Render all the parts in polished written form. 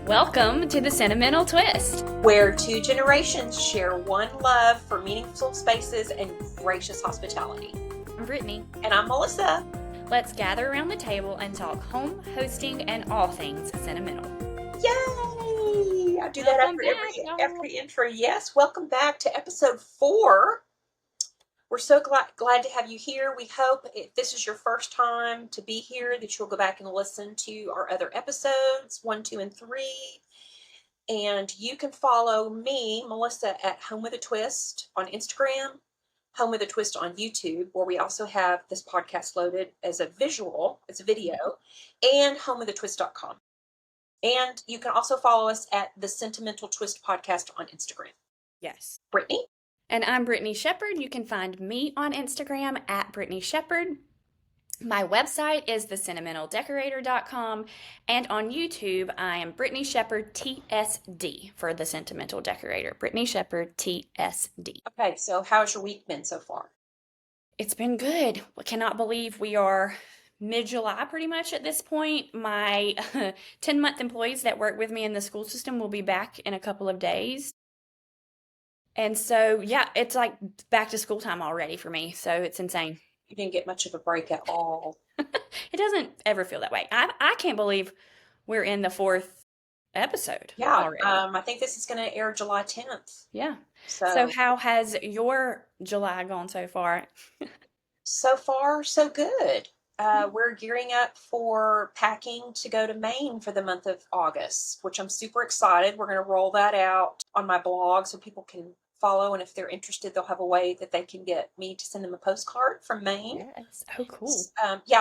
Welcome to the Sentimental Twist, where two generations share one love for meaningful spaces and gracious hospitality. I'm Brittany. And I'm Melissa. Let's gather around the table and talk home, hosting, and all things sentimental. Yay! I do that after every intro. Yes, welcome back to episode 4. We're so glad to have you here. We hope if this is your first time to be here that you'll go back and listen to our other episodes, 1, 2, and 3. And you can follow me, Melissa, at Home with a Twist on Instagram, Home with a Twist on YouTube, where we also have this podcast loaded as a visual, as a video, and homewithatwist.com. And you can also follow us at the Sentimental Twist Podcast on Instagram. Yes. Brittany? And I'm Brittany Shepard. You can find me on Instagram at Brittany Shepard. My website is thesentimentaldecorator.com. And on YouTube, I am Brittany Shepard TSD for the Sentimental Decorator. Brittany Shepard TSD. Okay, so how's your week been so far? It's been good. I cannot believe we are mid-July pretty much at this point. My 10-month employees that work with me in the school system will be back in a couple of days. And so, yeah, it's like back to school time already for me. So it's insane. You didn't get much of a break at all. It doesn't ever feel that way. I can't believe we're in the 4th episode already. I think this is going to air July 10th. Yeah. So how has your July gone so far? So far, so good. We're gearing up for packing to go to Maine for the month of August, which I'm super excited. We're going to roll that out on my blog so people can follow, and if they're interested, they'll have a way that they can get me to send them a postcard from Maine. Yes. Oh, cool.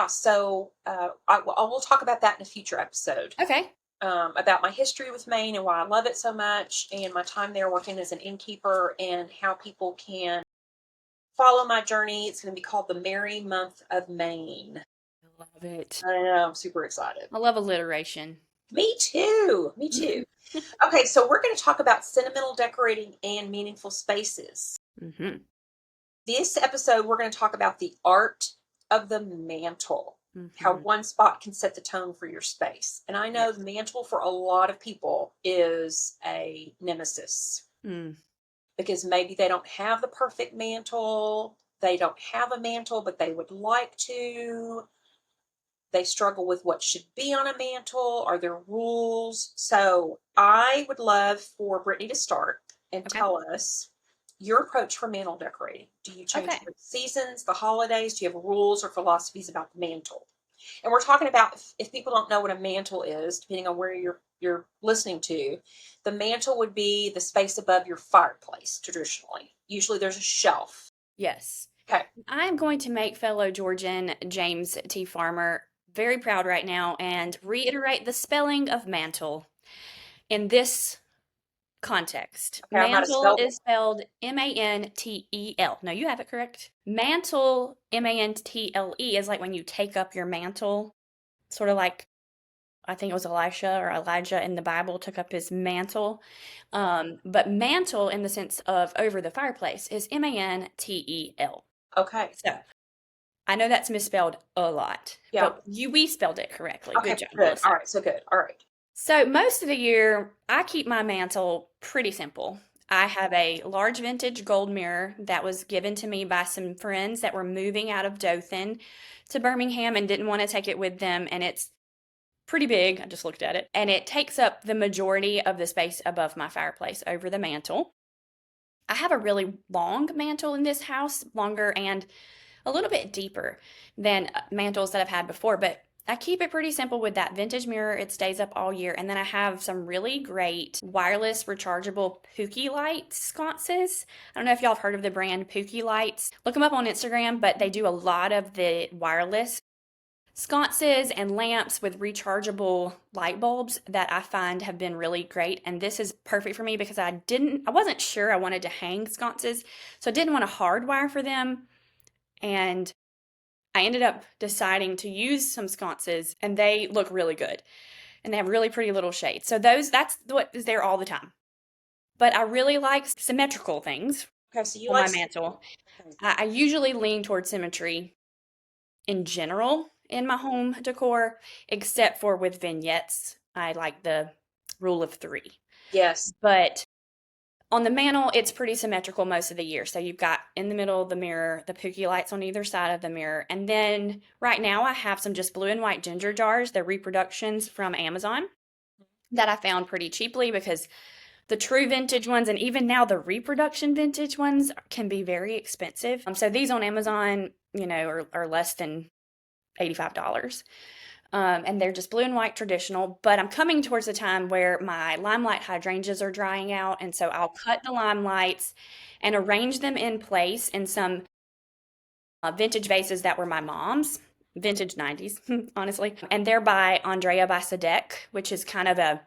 So I will talk about that in a future episode. Okay. About my history with Maine and why I love it so much, and my time there working as an innkeeper, and how people can follow my journey. It's going to be called the Merry Month of Maine. I love it. I know, I'm super excited. I love alliteration. Me too. Okay, so we're going to talk about sentimental decorating and meaningful spaces. Mm-hmm. This episode, we're going to talk about the art of the mantle. Mm-hmm. How one spot can set the tone for your space. And I know the mantle for a lot of people is a nemesis. Because maybe they don't have the perfect mantle. They don't have a mantle, but they would like to. They struggle with what should be on a mantle. Are there rules? So I would love for Brittany to start and tell us your approach for mantle decorating. Do you change the seasons, the holidays? Do you have rules or philosophies about the mantle? And we're talking about, if people don't know what a mantle is, depending on where you're listening to, the mantle would be the space above your fireplace traditionally. Usually there's a shelf. Yes. Okay. I'm going to make fellow Georgian James T. Farmer very proud right now and reiterate the spelling of mantle in this context. Okay, mantle is spelled M-A-N-T-E-L. No, you have it correct. Mantle, M-A-N-T-L-E, is like when you take up your mantle, sort of like, I think it was Elisha or Elijah in the Bible took up his mantle. But mantle in the sense of over the fireplace is M-A-N-T-E-L. Okay. So I know that's misspelled a lot. Yeah. But we spelled it correctly. Okay, good job. Good. All right. So good. All right. So most of the year, I keep my mantle pretty simple. I have a large vintage gold mirror that was given to me by some friends that were moving out of Dothan to Birmingham and didn't want to take it with them. And it's pretty big. I just looked at it. And it takes up the majority of the space above my fireplace over the mantle. I have a really long mantle in this house, longer and a little bit deeper than mantles that I've had before, but I keep it pretty simple with that vintage mirror. It stays up all year. And then I have some really great wireless rechargeable Pookie light sconces. I don't know if y'all have heard of the brand Pookie lights. Look them up on Instagram, but they do a lot of the wireless sconces and lamps with rechargeable light bulbs that I find have been really great. And this is perfect for me because I wasn't sure I wanted to hang sconces, so I didn't want to hardwire for them. And I ended up deciding to use some sconces, and they look really good. And they have really pretty little shades. So that's what is there all the time. But I really like symmetrical things Okay, so you on like my mantle. I usually lean towards symmetry. in general in my home decor, except for with vignettes. I like the rule of three. Yes. But on the mantle, it's pretty symmetrical most of the year. So you've got in the middle of the mirror, the pookie lights on either side of the mirror. And then right now I have some just blue and white ginger jars. They're reproductions from Amazon that I found pretty cheaply because the true vintage ones and even now the reproduction vintage ones can be very expensive. So these on Amazon, are less than $85. And they're just blue and white traditional, but I'm coming towards the time where my limelight hydrangeas are drying out, and so I'll cut the limelights and arrange them in place in some vintage vases that were my mom's, vintage 90s, honestly. And they're by Andrea by Sadek, which is kind of a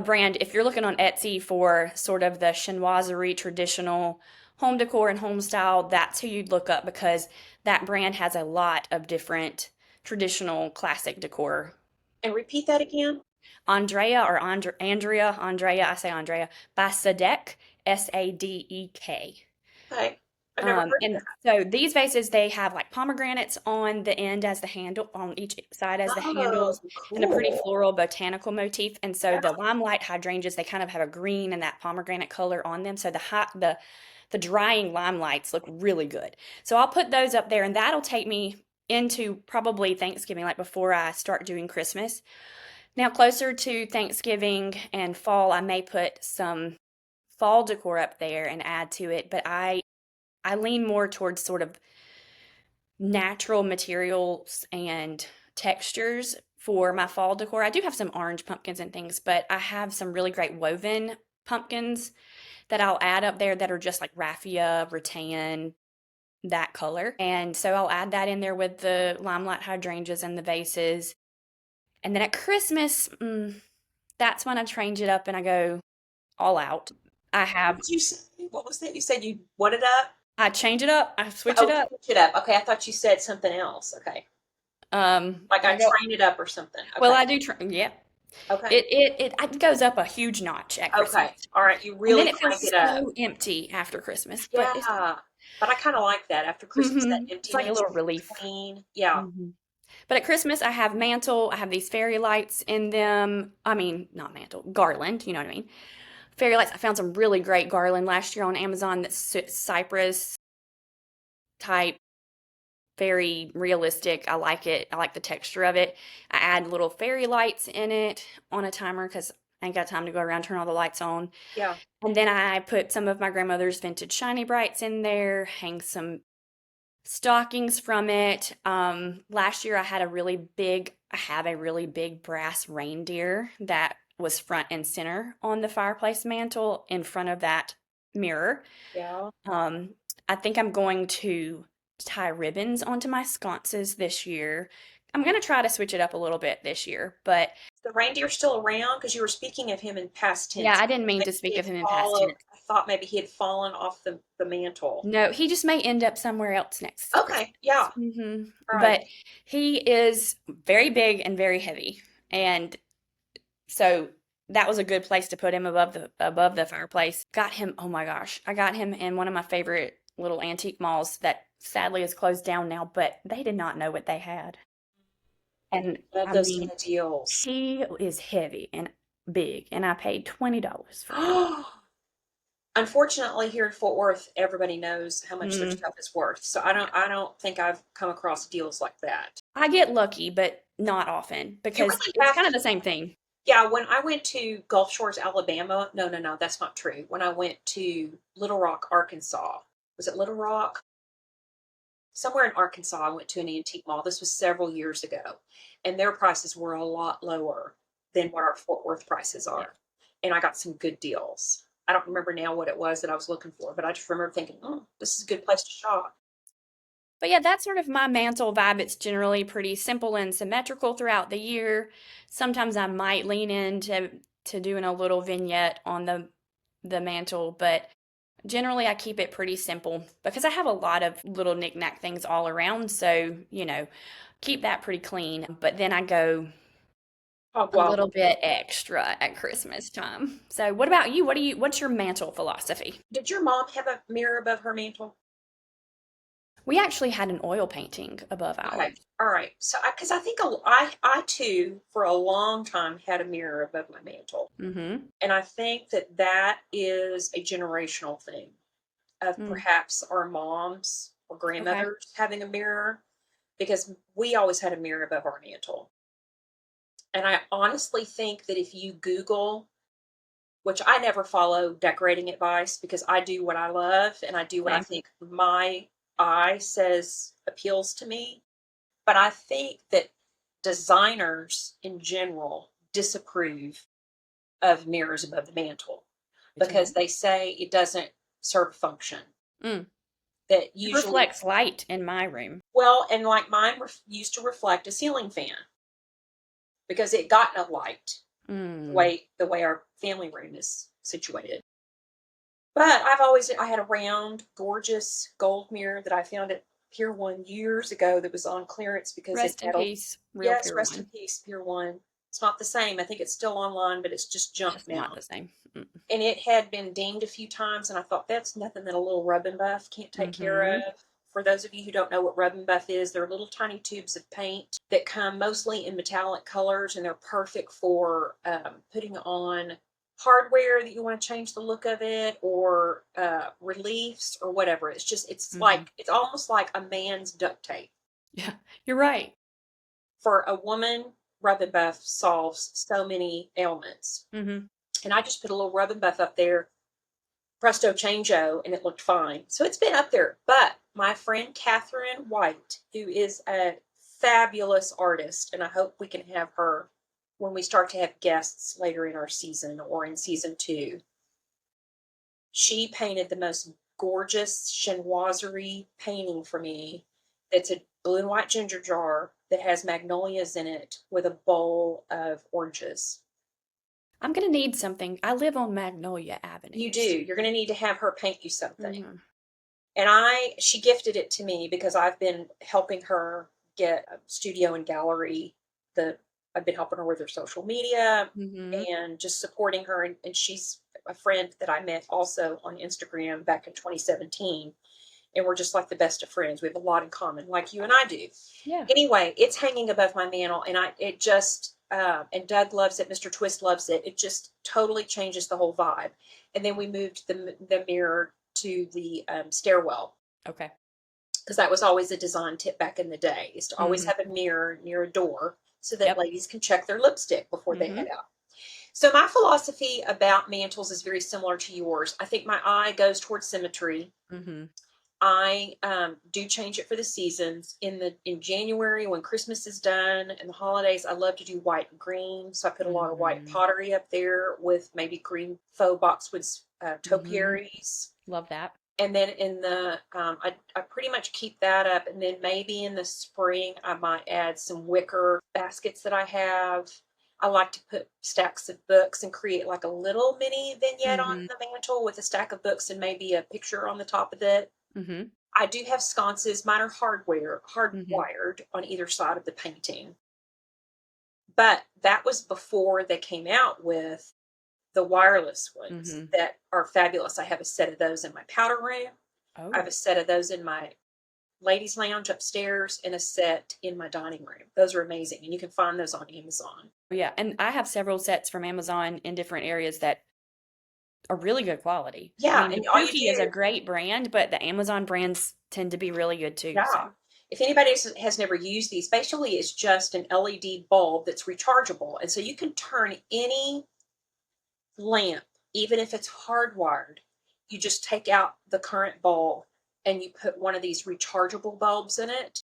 brand, if you're looking on Etsy for sort of the chinoiserie traditional home decor and home style, that's who you'd look up because that brand has a lot of different traditional classic decor. And repeat that again. Andrea I say Andrea, by Sadek, Sadek. Okay. I've never heard of And that. so these vases, they have like pomegranates on the end as the handle, on each side as the Oh, handles, and a pretty cool. floral botanical motif. And so Yeah. the limelight hydrangeas, they kind of have a green and that pomegranate color on them. So the drying limelights look really good. So I'll put those up there, and that'll take me into probably Thanksgiving, like before I start doing Christmas. Now, closer to Thanksgiving and fall, I may put some fall decor up there and add to it, but I lean more towards sort of natural materials and textures for my fall decor. I do have some orange pumpkins and things, but I have some really great woven pumpkins that I'll add up there that are just like raffia, rattan, that color. And so I'll add that in there with the limelight hydrangeas and the vases. And then at Christmas, that's when I change it up and I go all out. I What have did you say? What was that? You said you what it up? I change it up, I switch it Oh, up. switch it up. Okay, I thought you said something else. Okay. Like I I go train it up or something. well, Okay. I do try, yeah. Okay. It goes up a huge notch at Christmas. Okay. All right. You And then really it crank feels it up. so empty after Christmas, but Yeah. But I kind of like that after Christmas, that it's like a emptiness, little relief. clean. Yeah. But at Christmas, I have mantle. I have these fairy lights in them. I mean, not mantle, garland. You know what I mean? Fairy lights. I found some really great garland last year on Amazon that's cypress type, very realistic. I like it. I like the texture of it. I add little fairy lights in it on a timer because I ain't got time to go around turn all the lights on. Yeah. And then I put some of my grandmother's vintage shiny brights in there, hang some stockings from it. Last year I have a really big brass reindeer that was front and center on the fireplace mantle in front of that mirror. Yeah. I think I'm going to tie ribbons onto my sconces this year. I'm going to try to switch it up a little bit this year, but Is the reindeer still around? Because you were speaking of him in past yeah, tense. I didn't mean to Maybe he speak of had him in past fallen. tense. I thought maybe he had fallen off the mantle. No, he just may end up somewhere else next Christmas. Okay. Yeah. All right. But he is very big and very heavy, and so that was a good place to put him above the fireplace. Got him. Oh my gosh, I got him in one of my favorite little antique malls that sadly is closed down now, but they did not know what they had. And Love I those mean, kind of deals. he is heavy and big, and I paid $20 for him. Unfortunately, here in Fort Worth, everybody knows how much their Mm. stuff is worth. So I don't think I've come across deals like that. I get lucky, but not often You because really it's have kind of to. the same thing. Yeah, when I went to Gulf Shores, Alabama, no, that's not true. When I went to Little Rock, Arkansas, was it Little Rock? Somewhere in Arkansas, I went to an antique mall. This was several years ago, and their prices were a lot lower than what our Fort Worth prices Yeah. are. And I got some good deals. I don't remember now what it was that I was looking for, but I just remember thinking, oh, this is a good place to shop. But yeah, that's sort of my mantle vibe. It's generally pretty simple and symmetrical throughout the year. Sometimes I might lean into doing a little vignette on the mantle, but generally I keep it pretty simple because I have a lot of little knickknack things all around. So, keep that pretty clean. But then I go Oh, a well, little bit extra at Christmas time. So, what about you? What's your mantle philosophy? did your mom have a mirror above her mantle? We actually had an oil painting above Okay. ours. All right. So, because I think I too, for a long time, had a mirror above my mantle. Mm-hmm. And I think that that is a generational thing of Mm. perhaps our moms or Okay. grandmothers having a mirror, because we always had a mirror above our mantle. And I honestly think that if you Google, which I never follow decorating advice because I do what I love and I do what I Same. think my eye says appeals to me. But I think that designers in general disapprove of mirrors above the mantle Me too. because they say it doesn't serve a function. Mm. That It usually, reflects light in my room. well, and like mine used to reflect a ceiling fan because it got no light Mm. the way our family room is situated. But I had a round, gorgeous gold mirror that I found at Pier 1 years ago that was on clearance because it Rest in had a, peace, real yes, pure rest in one. peace, Pier 1. It's not the same. I think it's still online, but it's just It's junk just not now. the same. And it had been dinged a few times, and I thought that's nothing that a little rub and buff can't take care Mm-hmm. of. For those of you who don't know what rub and buff is, they're little tiny tubes of paint that come mostly in metallic colors, and they're perfect for putting on hardware that you want to change the look of it, or reliefs or whatever. Mm-hmm. It's almost like a man's duct tape. Yeah, you're right. For a woman, rub and buff solves so many ailments. Mm-hmm. And I just put a little rub and buff up there, presto changeo, and it looked fine. So it's been up there. But my friend Catherine White, who is a fabulous artist, and I hope we can have her when we start to have guests later in our season or in season 2. She painted the most gorgeous chinoiserie painting for me. It's a blue and white ginger jar that has magnolias in it with a bowl of oranges. I'm gonna need something. I live on Magnolia You do. Avenues. You're going to need to have her paint you something. Mm-hmm. And she gifted it to me because I've been helping her get a studio and gallery. I've been helping her with her social media Mm-hmm. and just supporting her. And she's a friend that I met also on Instagram back in 2017. And we're just like the best of friends. We have a lot in common, like you and I do. Yeah. Anyway, it's hanging above my mantle, and and Doug loves it. Mr. Twist loves it. It just totally changes the whole vibe. And then we moved the mirror to the stairwell Okay. because that was always a design tip back in the day, is to always Mm-hmm. have a mirror near a door so that Yep. ladies can check their lipstick before they Mm-hmm. head out. So my philosophy about mantles is very similar to yours. I think my eye goes towards symmetry. Mm-hmm. I do change it for the seasons. In January when Christmas is done and the holidays, I love to do white and green. So I put a lot of white Mm-hmm. pottery up there with maybe green faux boxwood Mm-hmm. topiaries. Love that. And then I pretty much keep that up. And then maybe in the spring, I might add some wicker baskets that I have. I like to put stacks of books and create like a little mini vignette on Mm-hmm. the mantle with a stack of books and maybe a picture on the top of it. Mm-hmm. I do have sconces. Mine are Mm-hmm. hardwired on either side of the painting. But that was before they came out with the wireless ones Mm-hmm. that are fabulous. I have a set of those in my powder room. I have Oh. a set of those in my ladies' lounge upstairs and a set in my dining room. Those are amazing. And you can find those on Amazon. Yeah, and I have several sets from Amazon in different areas that are really good quality. I Yeah. mean, And all you Pookie is a do, great brand, but the Amazon brands tend to be really good too. So, yeah. If anybody has never used these, basically it's just an LED bulb that's rechargeable. And so you can turn any lamp, even if it's hardwired, you just take out the current bulb and you put one of these rechargeable bulbs in it.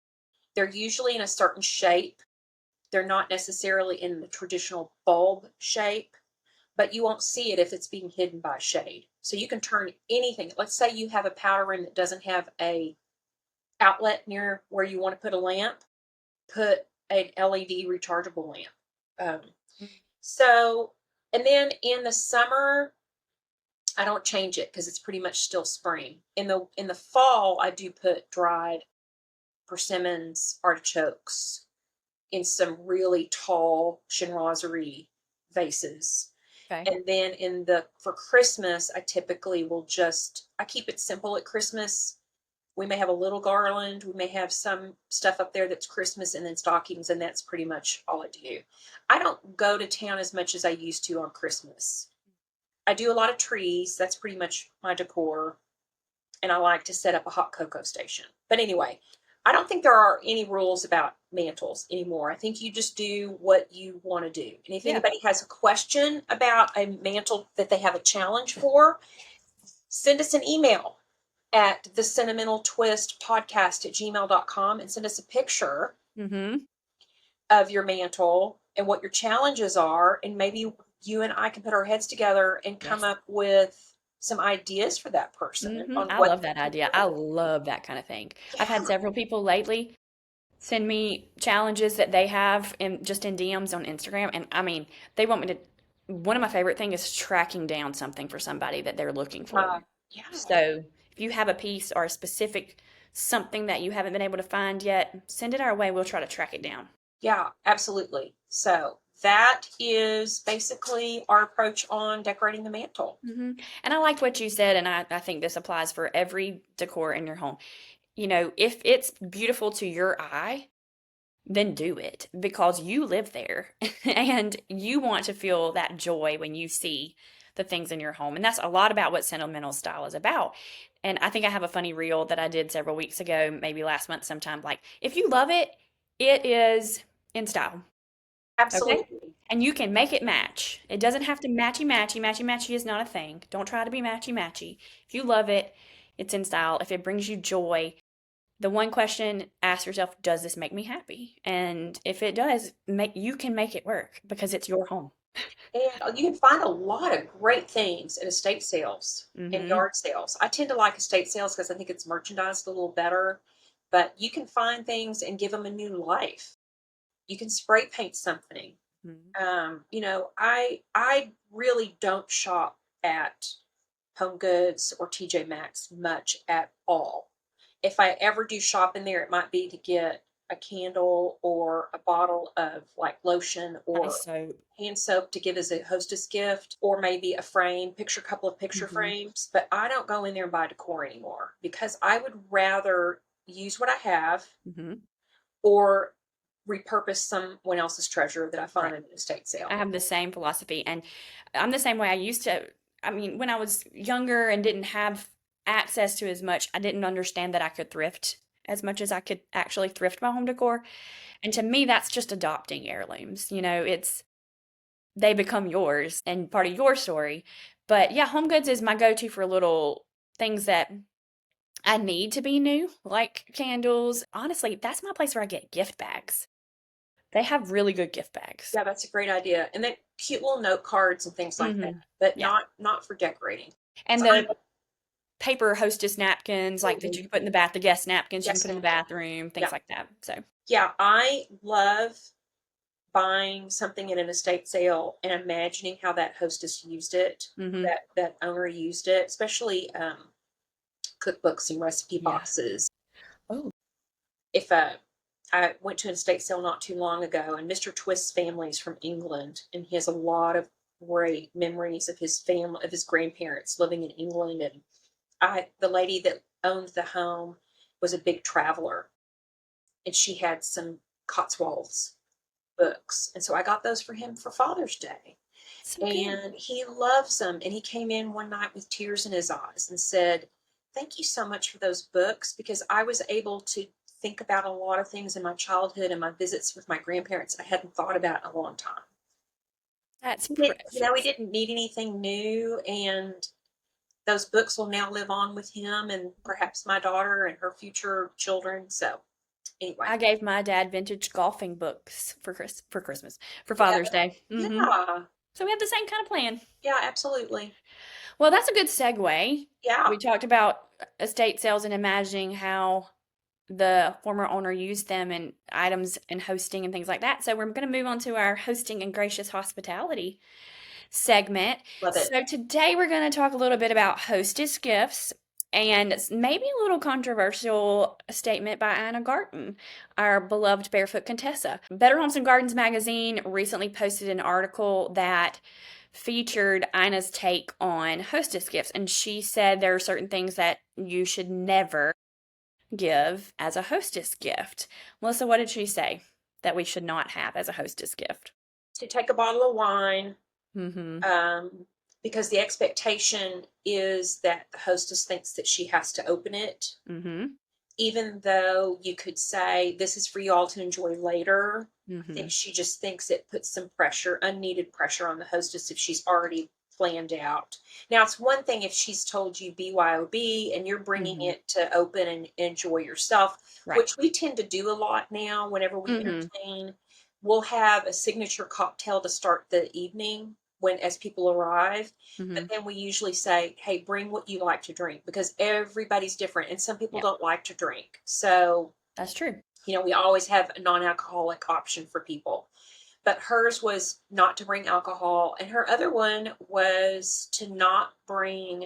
They're usually in a certain shape. They're not necessarily in the traditional bulb shape, but you won't see it if it's being hidden by shade. So you can turn anything. Let's say you have a powder room that doesn't have a outlet near where you want to put a lamp, put an LED rechargeable lamp. Um, so, and then in the summer, I don't change it because it's pretty much still spring. In the fall, I do put dried persimmons, artichokes in some really tall chinoiserie vases. okay. And then for Christmas, I typically will I keep it simple at Christmas. We may have a little garland. We may have some stuff up there that's Christmas and then stockings, and that's pretty much all I do. I don't go to town as much as I used to on Christmas. I do a lot of trees. That's pretty much my decor. And I like to set up a hot cocoa station. But anyway, I don't think there are any rules about mantles anymore. I think you just do what you want to do. And if anybody has a question about a mantle that they have a challenge for, send us an email at the Sentimental Twist Podcast at gmail.com and send us a picture of your mantle and what your challenges are. And maybe you and I can put our heads together and come up with some ideas for that person. I love that idea. I love that kind of thing. Yeah. I've had several people lately send me challenges that they have in DMs on Instagram. And I mean, they want me to, one of my favorite things is tracking down something for somebody that they're looking for. So if you have a piece or a specific something that you haven't been able to find yet, send it our way. We'll try to track it down. Yeah, absolutely. So that is basically our approach on decorating the mantle. And I like what you said, and I think this applies for every decor in your home. You know, if it's beautiful to your eye, then do it because you live there and you want to feel that joy when you see the things in your home. And that's a lot about what sentimental style is about. And I think I have a funny reel that I did several weeks ago, maybe last month sometime. Like, if you love it, it is in style. Absolutely. Okay? And you can make it match. It doesn't have to matchy. Matchy is not a thing. Don't try to be matchy. If you love it, it's in style. If it brings you joy, the one question, ask yourself, does this make me happy? And if it does, you can make it work because it's your home. And you can find a lot of great things at estate sales and yard sales. I tend to like estate sales because I think it's merchandised a little better, but you can find things and give them a new life. You can spray paint something. You know, I really don't shop at Home Goods or TJ Maxx much at all. If I ever do shop in there, it might be to get a candle or a bottle of like lotion or hand soap to give as a hostess gift, or maybe a couple of picture frames. But I don't go in there and buy decor anymore because I would rather use what I have or repurpose someone else's treasure that I find in an estate sale. I have the same philosophy, and I'm the same way. I used to, I mean, when I was younger and didn't have access to as much, I didn't understand that I could thrift as much as I could actually thrift my home decor. And to me, that's just adopting heirlooms. You know, they become yours and part of your story. But yeah, Home Goods is my go-to for little things that I need to be new, like candles. Honestly, that's my place where I get gift bags. They have really good gift bags. Yeah, that's a great idea. And then cute little note cards and things like that, but not for decorating. And the paper hostess napkins, like that you can put in the guest napkins you can put in the bathroom, things like that. So yeah, I love buying something in an estate sale and imagining how that hostess used it, that owner used it, especially cookbooks and recipe boxes. Oh, if I went to an estate sale not too long ago, and Mr. Twist's family is from England, and he has a lot of great memories of his family, of his grandparents living in England. And the lady that owned the home was a big traveler, and she had some Cotswolds books, and so I got those for him for Father's Day. And he loves them. And he came in one night with tears in his eyes and said, "Thank you so much for those books, because I was able to think about a lot of things in my childhood and my visits with my grandparents I hadn't thought about in a long time." That's precious. You know, he didn't need anything new, and those books will now live on with him and perhaps my daughter and her future children. So anyway, I gave my dad vintage golfing books for Christmas, for Father's Day. Yeah. So we have the same kind of plan. Yeah, absolutely. Well, that's a good segue. Yeah. We talked about estate sales and imagining how the former owner used them and items and hosting and things like that. So we're going to move on to our hosting and gracious hospitality segment. Love it. So today we're going to talk a little bit about hostess gifts and maybe a little controversial statement by Anna Garten, our beloved barefoot Contessa. Better Homes and Gardens magazine recently posted an article that featured Ina's take on hostess gifts, and she said there are certain things that you should never give as a hostess gift. Melissa, what did she say that we should not have as a hostess gift? To take a bottle of wine, Mm-hmm. because the expectation is that the hostess thinks that she has to open it, Mm-hmm. even though you could say this is for you all to enjoy later. I Mm-hmm. think she just thinks it puts some pressure, unneeded pressure on the hostess if she's already planned out. Now, it's one thing if she's told you BYOB and you're bringing Mm-hmm. it to open and enjoy yourself, Right. which we tend to do a lot now whenever we Mm-hmm. entertain. We'll have a signature cocktail to start the evening when as people arrive. But Mm-hmm. then we usually say, hey, bring what you like to drink because everybody's different and some people Yeah, don't like to drink. So, that's true. we always have a non alcoholic option for people. But hers was not to bring alcohol. And her other one was to not bring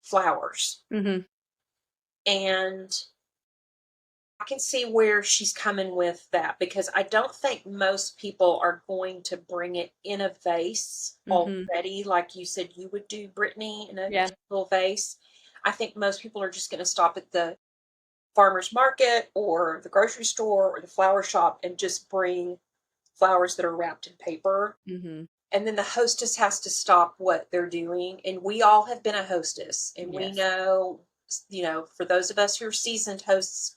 flowers. Mm-hmm. And I can see where she's coming with that because I don't think most people are going to bring it in a vase Mm-hmm. already, like you said you would do, Brittany, in a Yeah. cute little vase. I think most people are just going to stop at the farmer's market or the grocery store or the flower shop and just bring flowers that are wrapped in paper. Mm-hmm. And then the hostess has to stop what they're doing. And we all have been a hostess, and we Yes. know, for those of us who are seasoned hosts,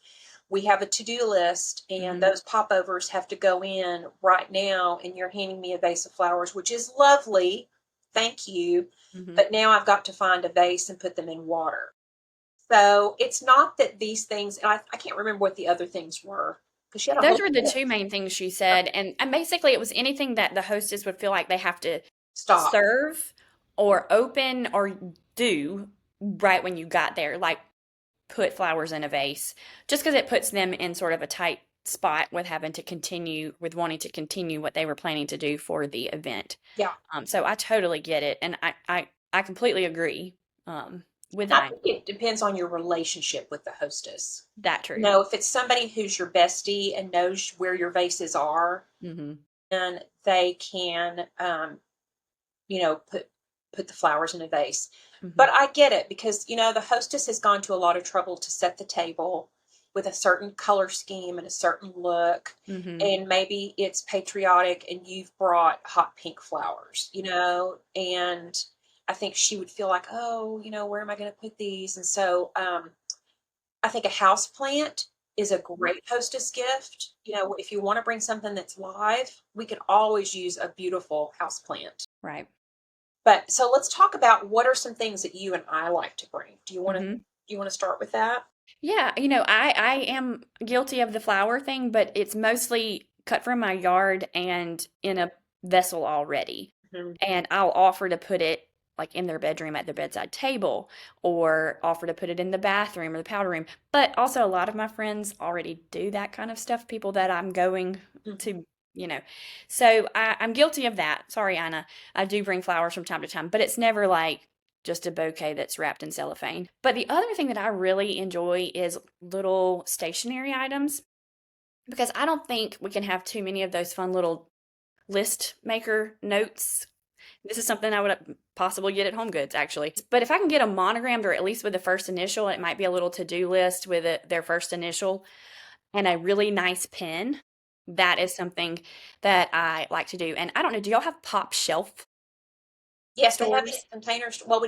we have a to-do list, and Mm-hmm. those popovers have to go in right now. And you're handing me a vase of flowers, which is lovely. Thank you. Mm-hmm. But now I've got to find a vase and put them in water. So it's not that these things, I can't remember what the other things were because she had a Those whole were the list. two main things she said, and basically it was anything that the hostess would feel like they have to Stop. serve or open or do right when you got there, like put flowers in a vase, just because it puts them in sort of a tight spot with wanting to continue what they were planning to do for the event. Yeah. So I totally get it, and I completely agree um, with I I think it depends on your relationship with the hostess. that true. If it's somebody who's your bestie and knows where your vases are, Hmm. then they can, put the flowers in a vase. Hmm. But I get it because the hostess has gone to a lot of trouble to set the table with a certain color scheme and a certain look, Hmm. and maybe it's patriotic, and you've brought hot pink flowers, and I think she would feel like, oh, where am I going to put these? And so, I think a house plant is a great hostess gift. If you want to bring something that's live, we can always use a beautiful house plant. Right. But so let's talk about what are some things that you and I like to bring. Hmm. Do you want to start with that? Yeah, I am guilty of the flower thing, but it's mostly cut from my yard and in a vessel already. Mhm. And I'll offer to put it like in their bedroom at their bedside table or offer to put it in the bathroom or the powder room. But also a lot of my friends already do that kind of stuff, people that I'm going Mhm. to, you know. So I'm guilty of that. Sorry, Anna. I do bring flowers from time to time, but it's never like just a bouquet that's wrapped in cellophane. But the other thing that I really enjoy is little stationery items because I don't think we can have too many of those fun little list maker notes. This is something I would possibly get at Home Goods, actually. But if I can get a monogrammed or at least with the first initial, it might be a little to-do list with their first initial and a really nice pen. That is something that I like to do. And I don't know, do y'all have pop shelf Yes, they have it stores? at containers. Well,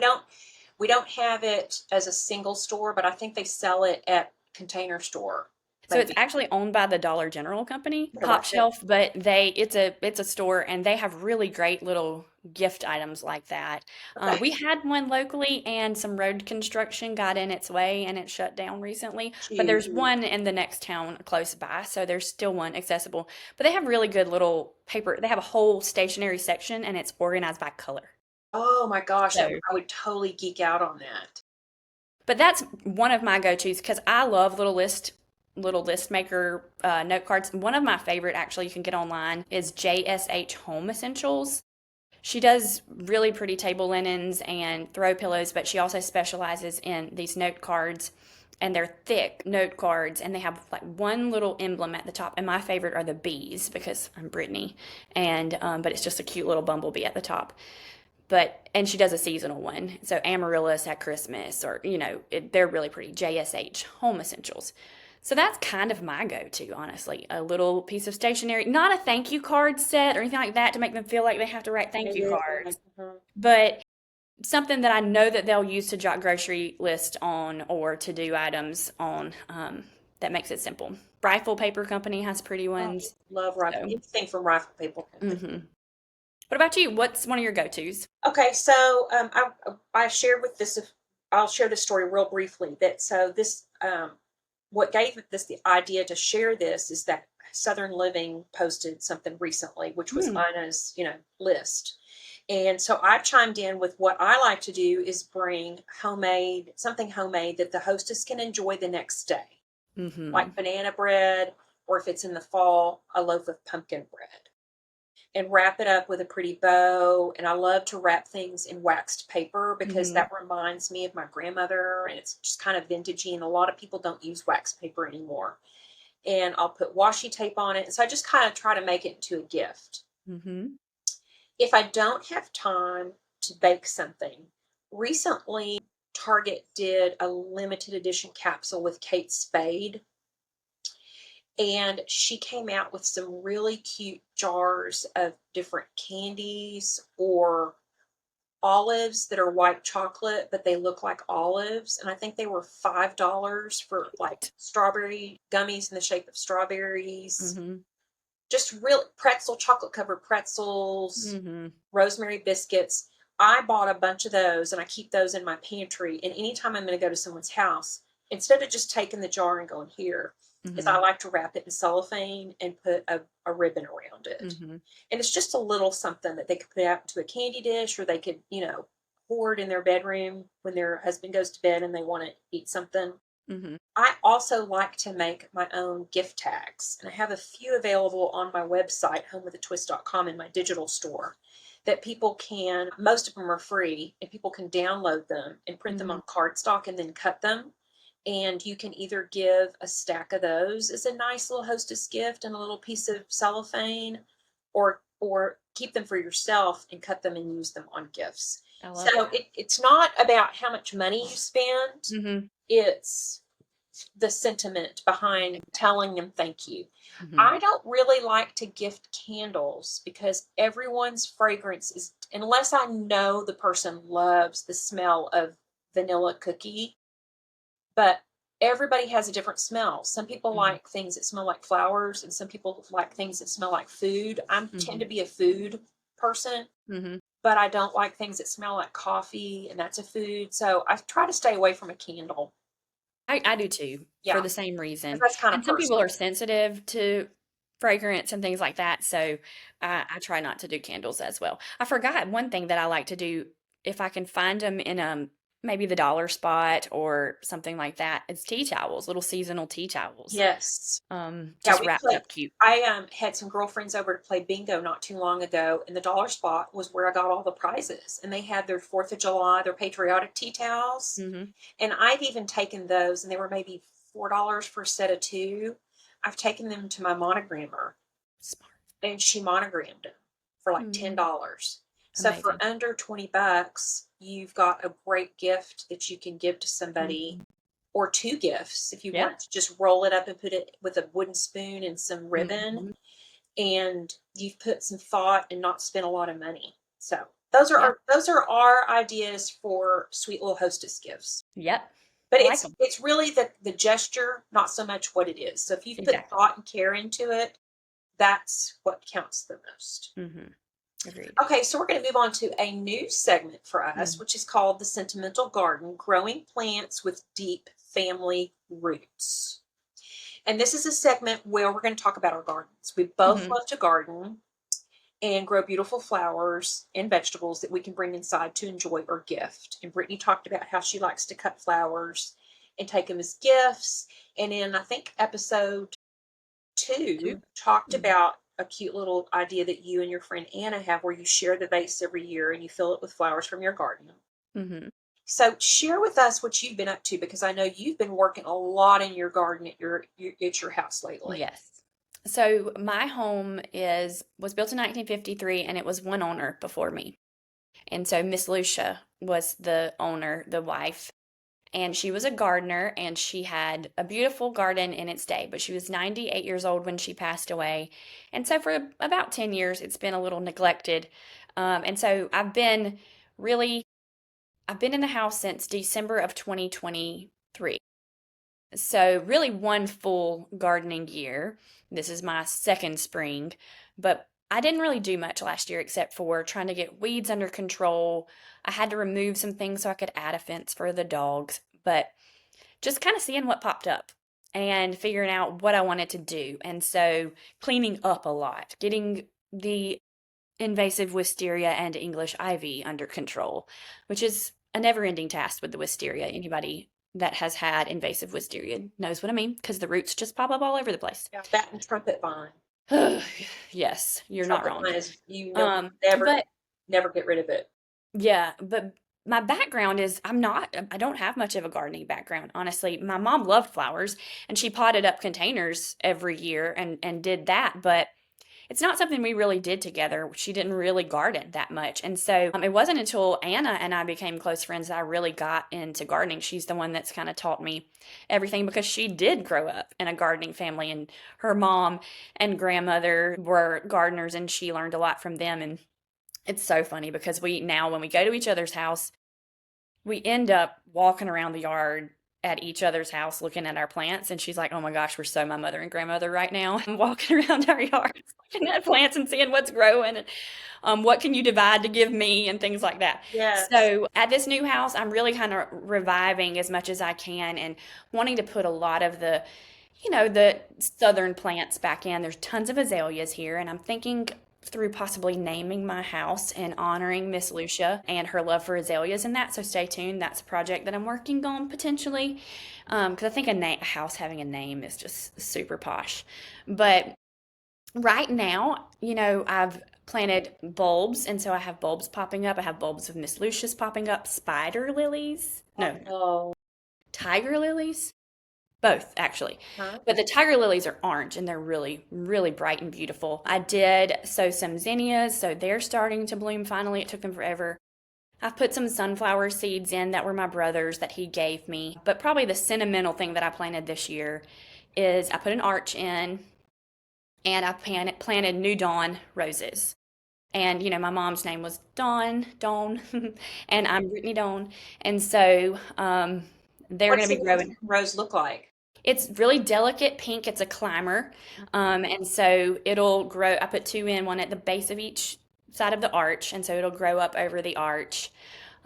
we don't have it as a single store, but I think they sell it at Container Store, So it's maybe. actually owned by the Dollar General company, What Pop about it? Shelf, but it's a store and they have really great little gift items like that. Okay. We had one locally and some road construction got in its way and it shut down recently. But Shoot. there's one in the next town close by, so there's still one accessible. But they have really good little paper. They have a whole stationery section and it's organized by color. Oh my gosh, I So would totally geek out on that. but that's one of my go-tos because I love little list maker note cards. One of my favorite actually you can get online is JSH Home Essentials. She does really pretty table linens and throw pillows, but she also specializes in these note cards and they're thick note cards and they have like one little emblem at the top. And my favorite are the bees because I'm Brittany and but it's just a cute little bumblebee at the top. And she does a seasonal one. So amaryllis at Christmas, or, they're really pretty. JSH, Home Essentials. So that's kind of my go-to, honestly. A little piece of stationery, not a thank you card set or anything like that to make them feel like they have to write thank you cards, but something that I know that they'll use to jot grocery list on or to do items on, that makes it simple. Rifle Paper Company has pretty ones. Love Rifle. Anything from Rifle Paper Company. What about you? What's one of your go-tos? Okay, so I shared with this. I'll share this story real briefly. What gave this the idea to share this is that Southern Living posted something recently, which was Ina's, list. And so I chimed in with what I like to do is bring something homemade that the hostess can enjoy the next day, like banana bread, or if it's in the fall, a loaf of pumpkin bread, and wrap it up with a pretty bow. And I love to wrap things in waxed paper because that reminds me of my grandmother, and it's just kind of vintagey, and a lot of people don't use wax paper anymore. And I'll put washi tape on it. And so I just kind of try to make it into a gift. If I don't have time to bake something, recently Target did a limited edition capsule with Kate Spade. And she came out with some really cute jars of different candies or olives that are white chocolate, but they look like olives. And I think they were $5 for like strawberry gummies in the shape of strawberries. Just real chocolate covered pretzels, rosemary biscuits. I bought a bunch of those and I keep those in my pantry. And anytime I'm going to go to someone's house, instead of just taking the jar and going here, is I like to wrap it in cellophane and put a ribbon around it. And it's just a little something that they could put out into a candy dish, or they could, hoard in their bedroom when their husband goes to bed and they want to eat something. I also like to make my own gift tags, and I have a few available on my website, homewithatwist.com, in my digital store, that people can, most of them are free, and people can download them and print them on cardstock and then cut them. And you can either give a stack of those as a nice little hostess gift and a little piece of cellophane, or keep them for yourself and cut them and use them on gifts. So it's not about how much money you spend. It's the sentiment behind telling them thank you. I don't really like to gift candles because everyone's fragrance is, unless I know the person loves the smell of vanilla cookie, but everybody has a different smell. Some people like things that smell like flowers, and some people like things that smell like food. I tend to be a food person, but I don't like things that smell like coffee, and that's a food. So I try to stay away from a candle. I do too, for the same reason. That's kind of And some people are sensitive to fragrance and things like that, so I try not to do candles as well. I forgot one thing that I like to do, if I can find them in maybe the dollar spot or something like that. It's tea towels, little seasonal tea towels. Yes. Just wrapped up cute. I had some girlfriends over to play bingo not too long ago, and the dollar spot was where I got all the prizes. And they had their 4th of July, their patriotic tea towels. And I've even taken those, and they were maybe $4 for a set of 2. I've taken them to my monogrammer. Smart. And she monogrammed them for like $10. So for under $20, you've got a great gift that you can give to somebody, or 2 gifts if you want to just roll it up and put it with a wooden spoon and some ribbon, and you've put some thought and not spent a lot of money. So those are our ideas for sweet little hostess gifts. But it's really the gesture, not so much what it is. So if you've put thought and care into it, that's what counts the most. Agreed. Okay, so we're going to move on to a new segment for us, which is called the Sentimental Garden, Growing Plants with Deep Family Roots. And this is a segment where we're going to talk about our gardens. We both love to garden and grow beautiful flowers and vegetables that we can bring inside to enjoy or gift. And Brittany talked about how she likes to cut flowers and take them as gifts. And in, I think, episode 2, talked about a cute little idea that you and your friend Anna have, where you share the vase every year and you fill it with flowers from your garden. So share with us what you've been up to, because I know you've been working a lot in your garden at your house lately. Yes. So my home was built in 1953, and it was one owner before me. And so Miss Lucia was the owner, the wife, and she was a gardener and she had a beautiful garden in its day, but she was 98 years old when she passed away. And so for about 10 years, it's been a little neglected. And so really, I've been in the house since December of 2023. So really one full gardening year. This is my second spring, but I didn't really do much last year except for trying to get weeds under control. I had to remove some things so I could add a fence for the dogs, but just kind of seeing what popped up and figuring out what I wanted to do. And so cleaning up a lot, getting the invasive wisteria and English ivy under control, which is a never-ending task with the wisteria. Anybody that has had invasive wisteria knows what I mean, because the roots just pop up all over the place. Yeah, that and trumpet vine. Yes, you're not Trumpet wrong. vine is, But never get rid of it. yeah, but my background is I don't have much of a gardening background, honestly. My mom loved flowers and she potted up containers every year and did that, but it's not something we really did together. She didn't really garden that much. And so it wasn't until Anna and I became close friends that I really got into gardening. She's the one that's kind of taught me everything because she did grow up in a gardening family and her mom and grandmother were gardeners and she learned a lot from them. And it's so funny because when we go to each other's house, we end up walking around the yard at each other's house looking at our plants. And she's like, oh my gosh, we're so my mother and grandmother right now. I'm walking around our yards looking at plants and seeing what's growing and what can you divide to give me and things like that. Yes. So at this new house, I'm really kind of reviving as much as I can and wanting to put a lot of the southern plants back in. There's tons of azaleas here, and I'm thinking through possibly naming my house and honoring Miss Lucia and her love for azaleas and that. So stay tuned. That's a project that I'm working on potentially. Because I think a house having a name is just super posh. But right now, I've planted bulbs, and so I have bulbs popping up. I have bulbs of Miss Lucia's popping up, spider lilies. No, Oh. tiger lilies. Both, actually. Huh? But the tiger lilies are orange and they're really, really bright and beautiful. I did sow some zinnias, so they're starting to bloom finally. It took them forever. I've put some sunflower seeds in that were my brother's that he gave me. But probably the sentimental thing that I planted this year is I put an arch in and I planted New Dawn roses. And, my mom's name was Dawn, and I'm Brittany Dawn. And so they're What's going to the be growing. rose look like? It's really delicate pink. It's a climber. And so it'll grow. I put two in, one at the base of each side of the arch. And so it'll grow up over the arch.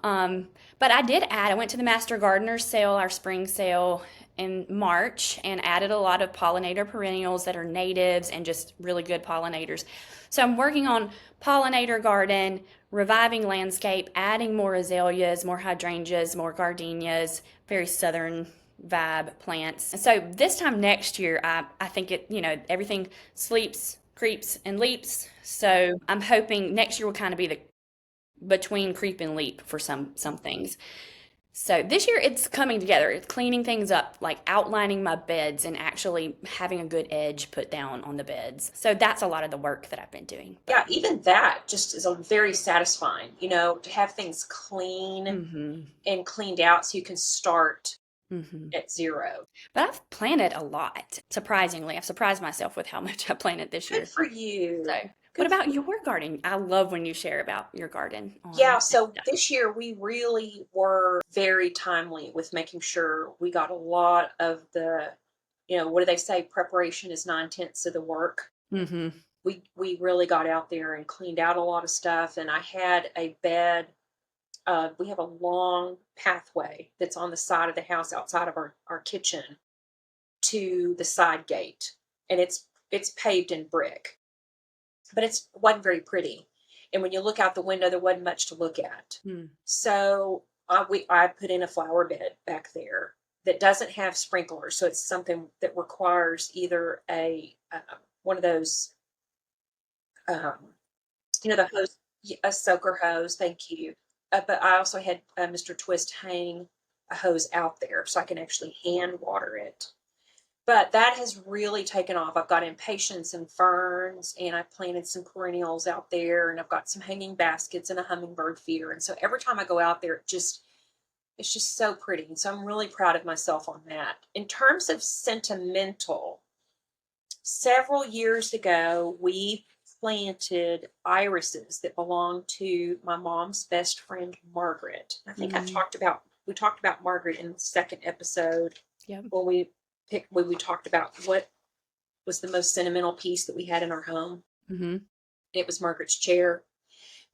But I went to the Master Gardener's sale, our spring sale in March, and added a lot of pollinator perennials that are natives and just really good pollinators. So I'm working on pollinator garden, reviving landscape, adding more azaleas, more hydrangeas, more gardenias, very southern vibe plants. So this time next year, I think everything sleeps, creeps, and leaps. So I'm hoping next year will kind of be the between creep and leap for some things. So this year it's coming together. It's cleaning things up, like outlining my beds and actually having a good edge put down on the beds. So that's a lot of the work that I've been doing. Yeah, even that just is a very satisfying, to have things clean and cleaned out so you can start at zero. But I've planted a lot, surprisingly. I've surprised myself with how much I planted this year. Good for you. So, what about your garden? I love when you share about your garden. Yeah, so this year we really were very timely with making sure we got a lot of the, what do they say? Preparation is 9/10 of the work. We really got out there and cleaned out a lot of stuff. And I had a bed. We have a long pathway that's on the side of the house outside of our kitchen to the side gate. And it's paved in brick. But it wasn't very pretty. And when you look out the window, there wasn't much to look at. So I put in a flower bed back there that doesn't have sprinklers. So it's something that requires either one of those, the hose, a soaker hose. Thank you. But I also had Mr. Twist hang a hose out there so I can actually hand water it. But that has really taken off. I've got impatiens and ferns, and I've planted some perennials out there, and I've got some hanging baskets and a hummingbird feeder. And so every time I go out there, it's just so pretty. And so I'm really proud of myself on that. In terms of sentimental, several years ago, we planted irises that belonged to my mom's best friend, Margaret. I think we talked about Margaret in the second episode. Yep. When we talked about what was the most sentimental piece that we had in our home. Mm-hmm. It was Margaret's chair.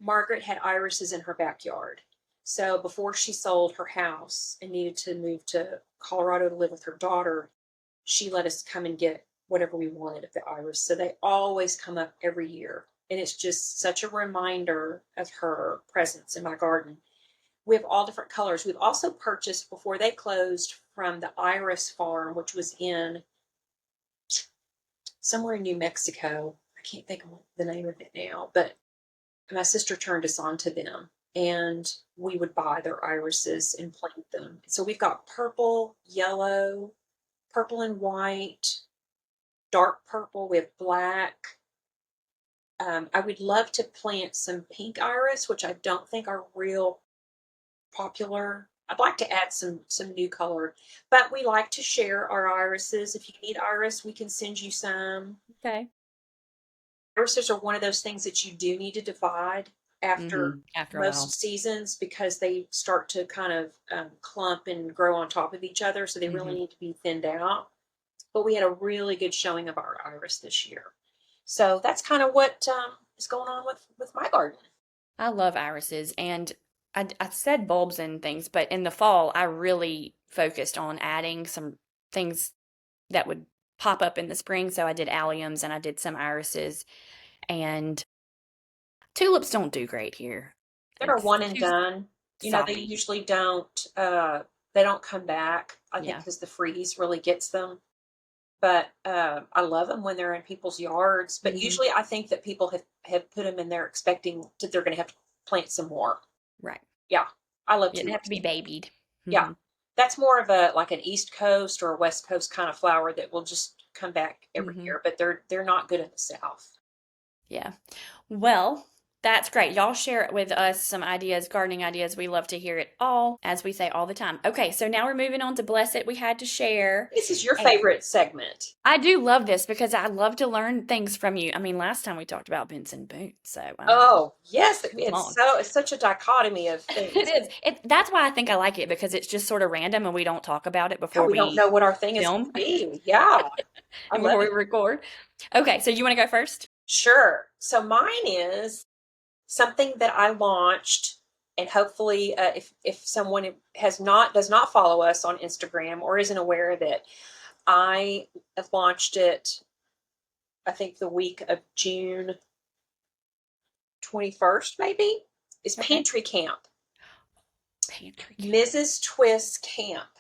Margaret had irises in her backyard. So before she sold her house and needed to move to Colorado to live with her daughter, she let us come and get whatever we wanted of the iris. So they always come up every year. And it's just such a reminder of her presence in my garden. We have all different colors. We've also purchased, before they closed, from the Iris Farm, which was in somewhere in New Mexico. I can't think of the name of it now, but my sister turned us on to them, and we would buy their irises and plant them. So we've got purple, yellow, purple and white, dark purple. We have black. I would love to plant some pink iris, which I don't think are real popular. I'd like to add some new color, but we like to share our irises. If you need iris, we can send you some. Okay. Irises are one of those things that you do need to divide after most seasons, because they start to kind of clump and grow on top of each other, so they really need to be thinned out. But we had a really good showing of our iris this year. So that's kind of what is going on with my garden. I love irises, and I said bulbs and things, but in the fall, I really focused on adding some things that would pop up in the spring. So I did alliums and I did some irises, and tulips don't do great here. They're one and done. You know, they usually don't come back, I think, because the freeze really gets them. But I love them when they're in people's yards. But usually I think that people have put them in there expecting that they're going to have to plant some more. Right. Yeah. I love tulips. They have to be babied. Yeah. That's more of like an East Coast or a West Coast kind of flower that will just come back every year. But they're not good in the South. Yeah. Well, that's great. Y'all share with us some ideas, gardening ideas. We love to hear it all, as we say all the time. Okay, so now we're moving on to Bless It We Had to Share. This is your favorite segment. I do love this because I love to learn things from you. I mean, last time we talked about Benson boots. So oh, yes. It's such a dichotomy of things. It is. That's why I think I like it, because it's just sort of random and we don't talk about it before we don't know what our thing is going to be. Yeah. Before we record. Okay, so you want to go first? Sure. So mine is something that I launched, and hopefully if someone does not follow us on Instagram or isn't aware of it, I have launched it, I think the week of June 21st, maybe, is Pantry Camp. Pantry Camp. Mrs. Twist Camp.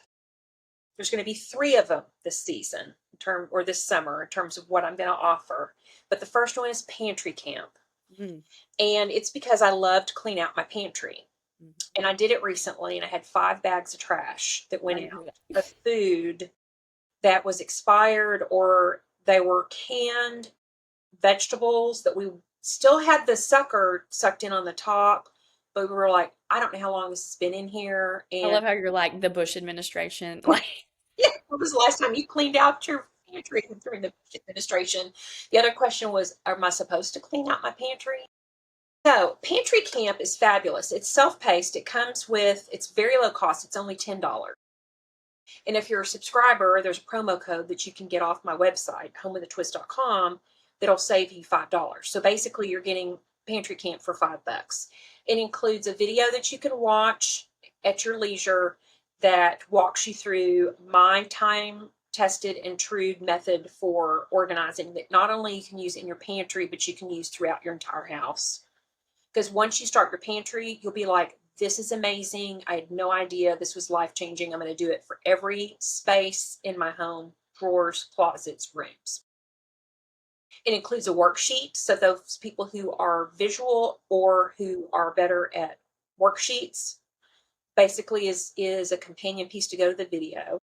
There's going to be 3 of them this season, or this summer, in terms of what I'm going to offer. But the first one is Pantry Camp. And it's because I love to clean out my pantry. And I did it recently, and I had 5 bags of trash that went out of food that was expired, or they were canned vegetables that we still had the sucker sucked in on the top, but we were like, I don't know how long this has been in here. And I love how you're like the Bush administration. Yeah, when was the last time you cleaned out your pantry during the Bush administration? The other question was, am I supposed to clean out my pantry? So, Pantry Camp is fabulous. It's self-paced. It's very low cost. It's only $10. And if you're a subscriber, there's a promo code that you can get off my website, homewithatwist.com, that'll save you $5. So basically, you're getting Pantry Camp for $5. It includes a video that you can watch at your leisure that walks you through my time-tested and true method for organizing that not only you can use in your pantry, but you can use throughout your entire house. Because once you start your pantry, you'll be like, this is amazing. I had no idea this was life-changing. I'm going to do it for every space in my home: drawers, closets, rooms. It includes a worksheet. So those people who are visual or who are better at worksheets, basically is a companion piece to go to the video.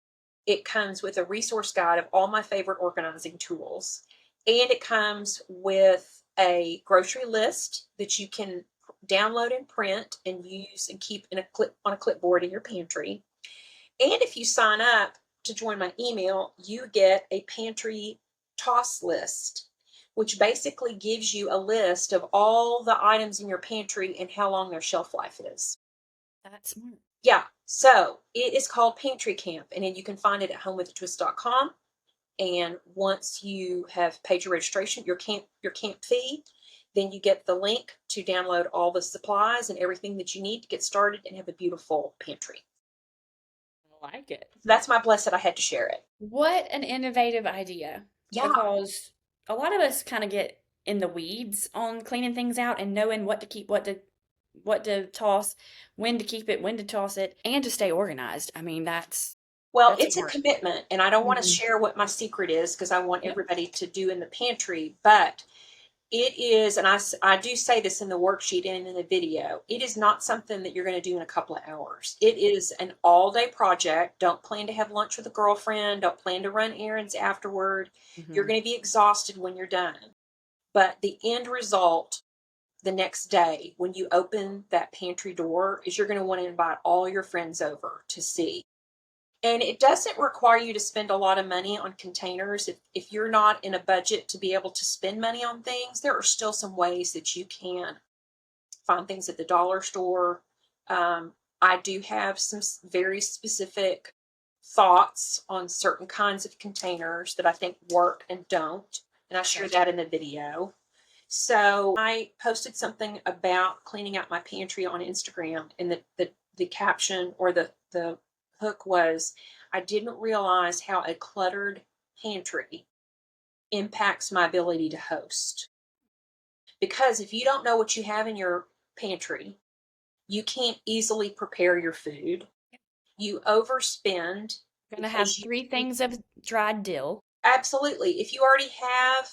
It comes with a resource guide of all my favorite organizing tools. And it comes with a grocery list that you can download and print and use and keep on a clipboard in your pantry. And if you sign up to join my email, you get a pantry toss list, which basically gives you a list of all the items in your pantry and how long their shelf life is. That's smart. Yeah. So it is called Pantry Camp, and then you can find it at homewithatwist.com. And once you have paid your registration, your camp fee, then you get the link to download all the supplies and everything that you need to get started and have a beautiful pantry. I like it. That's my bless that I had to share it. What an innovative idea. Yeah. Because a lot of us kind of get in the weeds on cleaning things out and knowing what to keep, what to toss, when to keep it, when to toss it, and to stay organized. I mean, well, that's it's a hard. commitment, and I don't want to Mhm. share what my secret is because I want Yep. everybody to do in the pantry, but it is, and I do say this in the worksheet and in the video, it is not something that you're going to do in a couple of hours. It is an all-day project. Don't plan to have lunch with a girlfriend. Don't plan to run errands afterward. You're Mhm. going to be exhausted when you're done. But the end result the next day when you open that pantry door is you're going to want to invite all your friends over to see. And it doesn't require you to spend a lot of money on containers. If you're not in a budget to be able to spend money on things, there are still some ways that you can find things at the dollar store. I do have some very specific thoughts on certain kinds of containers that I think work and don't. And I share that in the video. So I posted something about cleaning out my pantry on Instagram, and the caption or the hook was, I didn't realize how a cluttered pantry impacts my ability to host. Because if you don't know what you have in your pantry, you can't easily prepare your food. You overspend Gonna have because 3 things of dried dill. absolutely. If you already have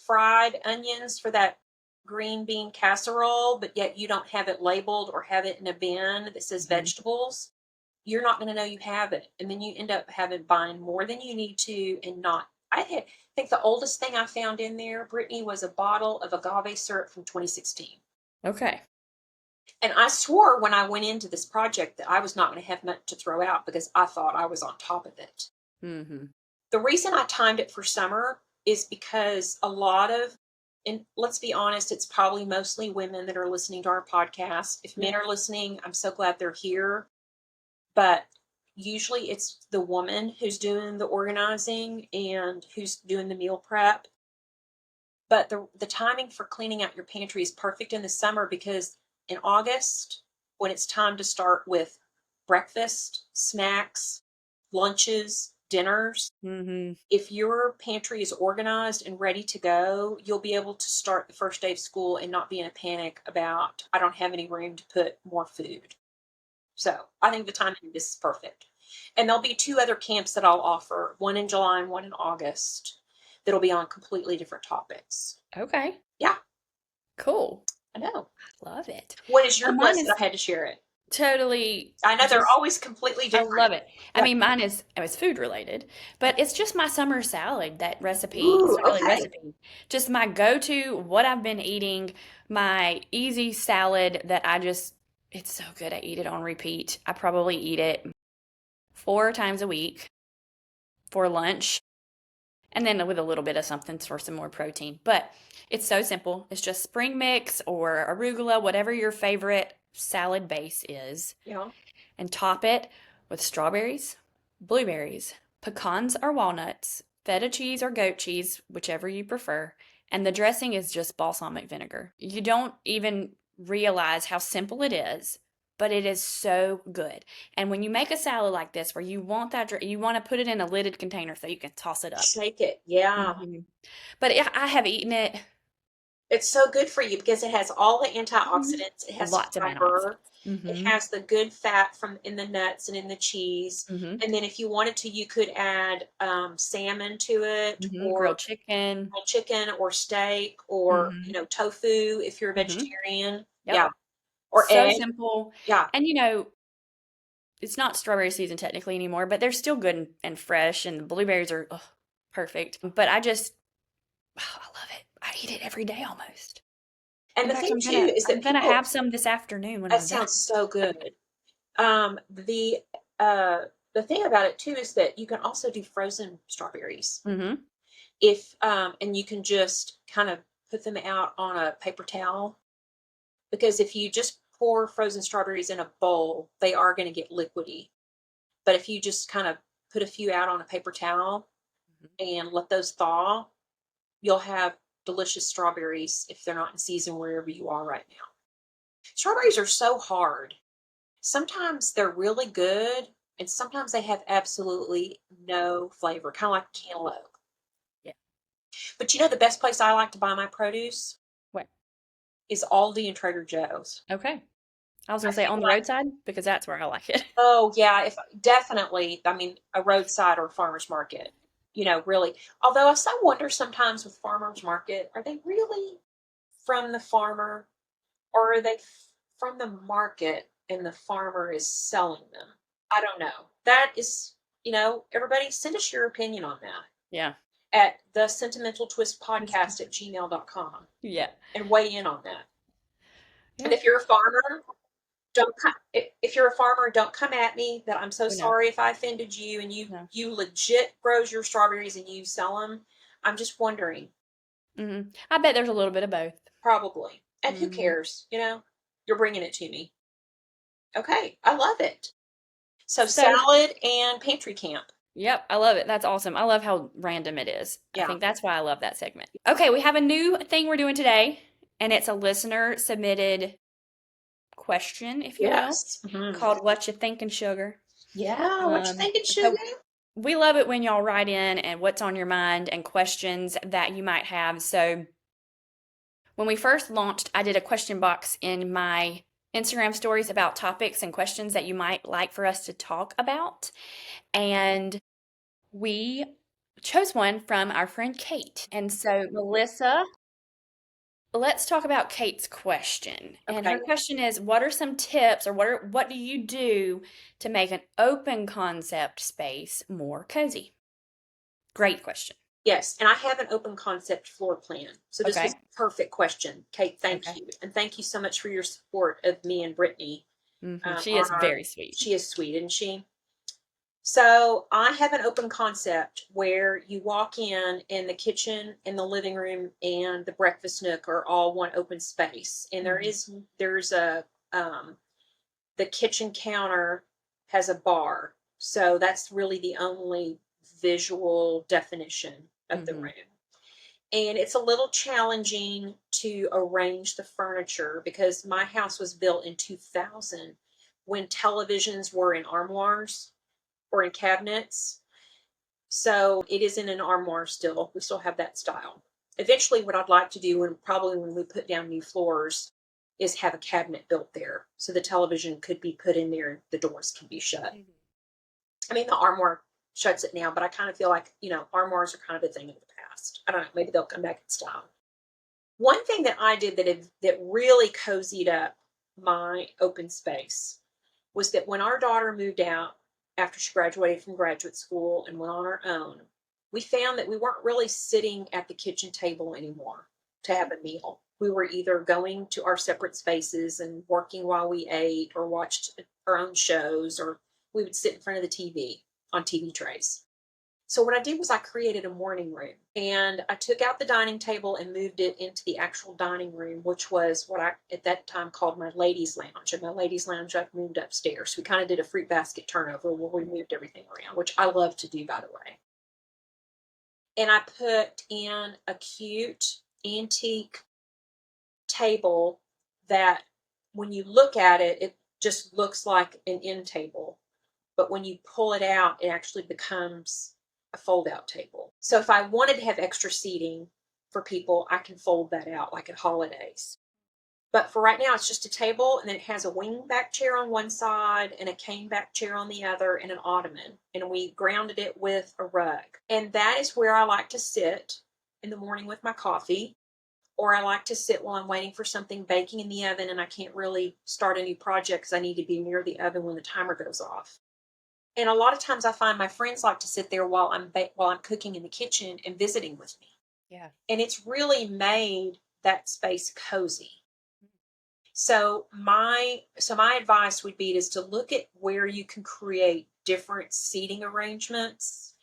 fried onions for that green bean casserole, but yet you don't have it labeled or have it in a bin that says Mhm. vegetables, you're not going to know you have it. And then you end up buying more than you need to and not. I think the oldest thing I found in there, Brittany, was a bottle of agave syrup from 2016. Okay. And I swore when I went into this project that I was not going to have much to throw out because I thought I was on top of it. Mhm. The reason I timed it for summer is because and let's be honest, it's probably mostly women that are listening to our podcast. If men are listening, I'm so glad they're here. But usually it's the woman who's doing the organizing and who's doing the meal prep. But the timing for cleaning out your pantry is perfect in the summer because in August, when it's time to start with breakfast, snacks, lunches, dinners, Mhm. if your pantry is organized and ready to go, you'll be able to start the first day of school and not be in a panic about, I don't have any room to put more food. So I think the timing of this is perfect. And there'll be 2 other camps that I'll offer, one in July and one in August, that'll be on completely different topics. Okay. Yeah, Cool. I know. I love it. What is your Mine bless that is I had to share it? totally I know they're just always completely I different. love it. I Yeah. mean, mine is it was food related, but it's just my summer salad, that recipe. It's Ooh, not really a okay. recipe. Just my go-to, what I've been eating, my easy salad that it's so good. I eat it on repeat. I probably eat it 4 times a week for lunch, and then with a little bit of something for some more protein. But it's so simple. It's just spring mix or arugula, whatever your favorite salad base is, Yeah. and top it with strawberries, blueberries, pecans or walnuts, feta cheese or goat cheese, whichever you prefer. And the dressing is just balsamic vinegar. You don't even realize how simple it is, but it is so good. And when you make a salad like this, where you want you want to put it in a lidded container so you can toss it up. Shake it. Yeah. But I have eaten it. It's so good for you because it has all the Mhm. antioxidants. It has Lots of fiber. antioxidants. It Mm-hmm. has the good fat from in the nuts and in the cheese. Mm-hmm. And then if you wanted to, you could add salmon to it, Mm-hmm. or Grilled chicken. grilled chicken, or steak, or Mm-hmm. tofu if you're a Mm-hmm. vegetarian. Yep. Yeah, or So egg. simple. Yeah, And it's not strawberry season technically anymore, but they're still good and fresh, and the blueberries are perfect. But I love it. I eat it every day almost. And In the fact, thing too is I'm that gonna people, have some this afternoon when that we're done. sounds so good. The the thing about it too is that you can also do frozen strawberries. Mm-hmm. If and you can just kind of put them out on a paper towel, because if you just pour frozen strawberries in a bowl, they are going to get liquidy. But if you just kind of put a few out on a paper towel and let those thaw, you'll have delicious strawberries if they're not in season wherever you are right now. Strawberries are so hard. Sometimes they're really good, and sometimes they have absolutely no flavor, kind of like cantaloupe. Yeah. But you know the best place I like to buy my produce What? is Aldi and Trader Joe's. Okay. I was I gonna say feel on the like, roadside because that's where I like it. oh yeah, if definitely, I mean, a roadside or farmer's market, really. Although I so wonder sometimes with farmer's market, are they really from the farmer, or are they from the market and the farmer is selling them? I don't know. That is, everybody send us your opinion on that Yeah. at the Sentimental Twist Podcast at gmail.com Yeah. and weigh in on that. Yeah. And if you're a farmer, don't come, if you're a farmer, don't come at me that I'm so Oh, no. sorry if I offended you, and you No. you legit grows your strawberries and you sell them. I'm just wondering. Mm-hmm. I bet there's a little bit of both. Probably. And who Mm-hmm. cares? You're bringing it to me. Okay, I love it. So So, salad and pantry camp. yep, I love it. That's awesome. I love how random it is. I Yeah. think that's why I love that segment. Okay, we have a new thing we're doing today, and it's a listener submitted question, if you will, Yes. Mhm. called "What You Thinkin' Sugar." Yeah. What you thinking, sugar? So we love it when y'all write in and what's on your mind and questions that you might have. So when we first launched, I did a question box in my Instagram stories about topics and questions that you might like for us to talk about. And we chose one from our friend Kate. And so, Melissa, let's talk about Kate's question. And her Okay. question is, what are some tips, or what do you do to make an open concept space more cozy? Great question. Yes, and I have an open concept floor plan. So this was Okay. a perfect question. Kate, thank Okay. you. And thank you so much for your support of me and Brittany. She On is our, very sweet. she is sweet, isn't she? So I have an open concept where you walk in, and the kitchen and the living room and the breakfast nook are all one open space. And there's the kitchen counter has a bar. So that's really the only visual definition of the Mm-hmm. room. And it's a little challenging to arrange the furniture because my house was built in 2000 when televisions were in armoires or in cabinets. So it is in an armoire still. We still have that style. Eventually, what I'd like to do, and probably when we put down new floors, is have a cabinet built there so the television could be put in there and the doors can be shut. Mm-hmm. I mean, the armoire shuts it now, but I kind of feel like, armoires are kind of a thing of the past. I don't know. Maybe they'll come back in style. One thing that I did that really cozied up my open space was that when our daughter moved out after she graduated from graduate school and went on her own, we found that we weren't really sitting at the kitchen table anymore to have a meal. We were either going to our separate spaces and working while we ate or watched our own shows, or we would sit in front of the TV on TV trays. So what I did was I created a morning room, and I took out the dining table and moved it into the actual dining room, which was what I at that time called my ladies' lounge. And my ladies' lounge I've moved upstairs. We kind of did a fruit basket turnover where we moved everything around, which I love to do, by the way. And I put in a cute antique table that when you look at it, it just looks like an end table. But when you pull it out, it actually becomes a fold out table. So if I wanted to have extra seating for people, I can fold that out like at holidays. But for right now, it's just a table, and then it has a wing back chair on one side and a cane back chair on the other and an ottoman. And we grounded it with a rug. And that is where I like to sit in the morning with my coffee or I like to sit while I'm waiting for something baking in the oven and I can't really start a new project because I need to be near the oven when the timer goes off. And a lot of times I find my friends like to sit there while I'm cooking in the kitchen and visiting with me. Yeah. And it's really made that space cozy. So my advice would be is to look at where you can create different seating arrangements,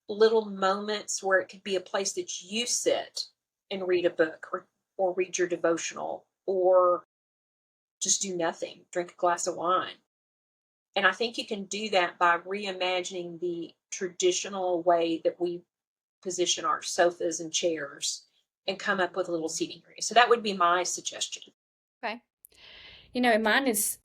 little moments where it could be a place that you sit and read a book or read your devotional or just do nothing, drink a glass of wine. And I think you can do that by reimagining the traditional way that we position our sofas and chairs and come up with a little seating area. So that would be my suggestion. Okay. You know, mine is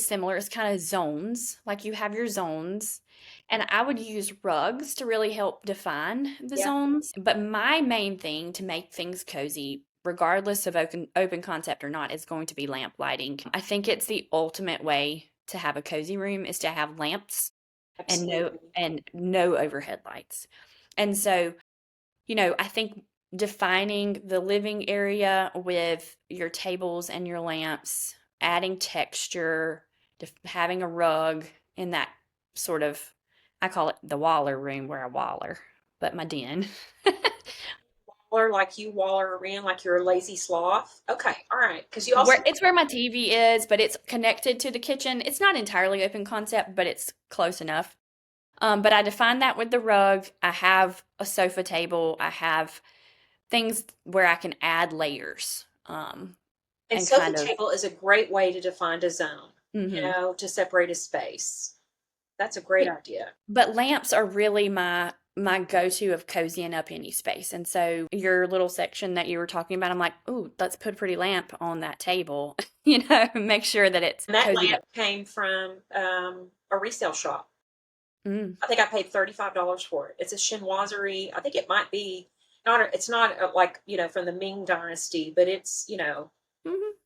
similar. It's kind of zones. Like you have your zones, and I would use rugs to really help define the Yeah. zones. But my main thing to make things cozy, regardless of open concept or not, is going to be lamp lighting. I think it's the ultimate way to have a cozy room is to have lamps Absolutely. and no overhead lights. And so, you know, I think defining the living area with your tables and your lamps, adding texture, having a rug in that sort of, I call it the Waller room where I waller, but my den. Waller, like you waller around like you're a lazy sloth. Okay, all right. Because you also Where it's where my TV is, but it's connected to the kitchen. It's not entirely open concept, but it's close enough. But I define that with the rug. I have a sofa table. I have things where I can add layers. and And sofa kind of, table is a great way to define a zone, mhm. to separate a space. That's a great idea. But lamps are really my go-to of cozying up any space. And so your little section that you were talking about, I'm like, "Ooh, let's put a pretty lamp on that table." You know, make sure that it's And that cozied lamp up. came from a resale shop. Mm, I think I paid $35 for it. It's a chinoiserie. I think it might be not. It's not like from the Ming Dynasty, but mhm.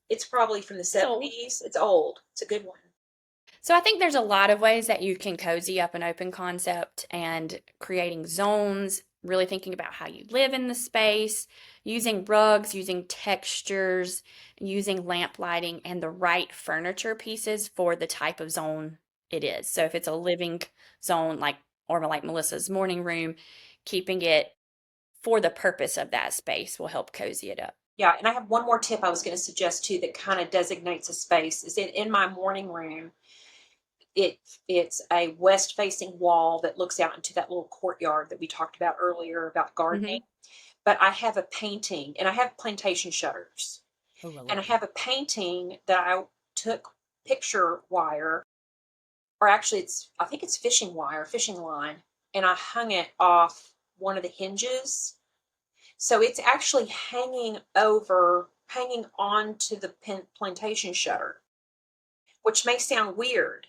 it's probably from the It's old. 70s. It's old. It's a good one. So I think there's a lot of ways that you can cozy up an open concept and creating zones, really thinking about how you live in the space, using rugs, using textures, using lamp lighting, and the right furniture pieces for the type of zone it is. So if it's a living zone like Melissa's morning room, keeping it for the purpose of that space will help cozy it up. Yeah, and I have one more tip I was going to suggest too that kind of designates a space. Is in my morning room. It's a west facing wall that looks out into that little courtyard that we talked about earlier about gardening. Hmm. But I have a painting and I have plantation shutters. Oh, I And love I that. have a painting that I took picture wire, or actually I think it's fishing wire, fishing line, and I hung it off one of the hinges. So it's actually hanging onto the plantation shutter, which may sound weird,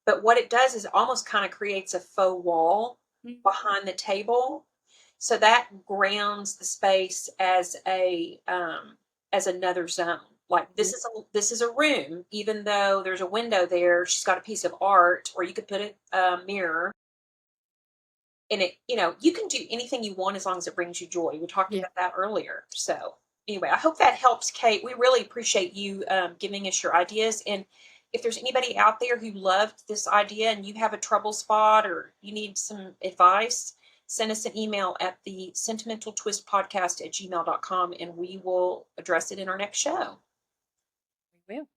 but what it does is it almost kind of creates a faux wall Mhm. behind the table. So that grounds the space as another zone. Like this is a room, even though there's a window there. She's got a piece of art, or you could put a mirror in it. You can do anything you want as long as it brings you joy. We talked Yeah. about that earlier. So anyway, I hope that helps, Kate. We really appreciate you giving us your ideas. And if there's anybody out there who loved this idea and you have a trouble spot or you need some advice, send us an email at the Sentimental Twist Podcast at gmail.com and we will address it in our next show. We will.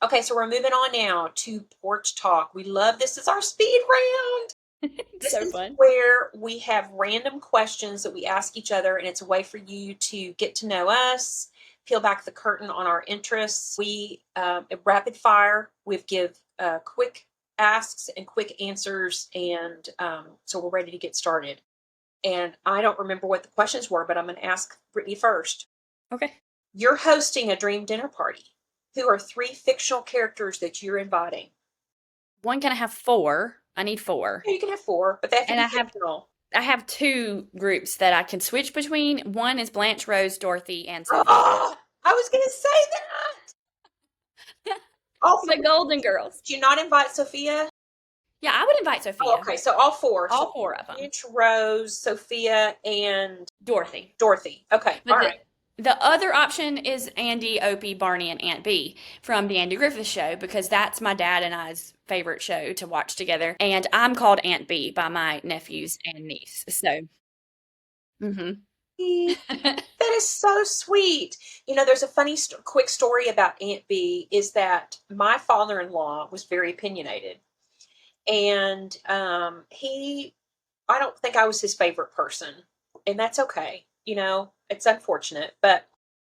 Okay, so we're moving on now to Porch Talk. We love this as our speed round. It's This so is fun. where we have random questions that we ask each other, and it's a way for you to get to know us, peel back the curtain on our interests. We rapid fire. We give quick asks and quick answers, and so we're ready to get started. And I don't remember what the questions were, but I'm going to ask Brittany first. Okay. You're hosting a dream dinner party. Who are 3 fictional characters that you're inviting? One, can I have 4? I need 4. Yeah, you can have 4, but they have to And be I have fictional. I have 2 groups that I can switch between. One is Blanche, Rose, Dorothy, and Sophia. Oh, I was going to say that. All The 3. Golden Girls. Did you not invite Sophia? Yeah, I would invite Oh, Sophia. okay. So all four. So All four of them. Mitch, Rose, Sophia, and Dorothy. Dorothy. Okay. All But right. the other option is Andy, Opie, Barney, and Aunt Bee from the Andy Griffith Show because that's my dad and I's favorite show to watch together. And I'm called Aunt Bee by my nephews and niece. So, hmm That is so sweet. You know, there's a funny, quick story about Aunt B is that my father-in-law was very opinionated. And I don't think I was his favorite person. And that's okay. You know, it's unfortunate. But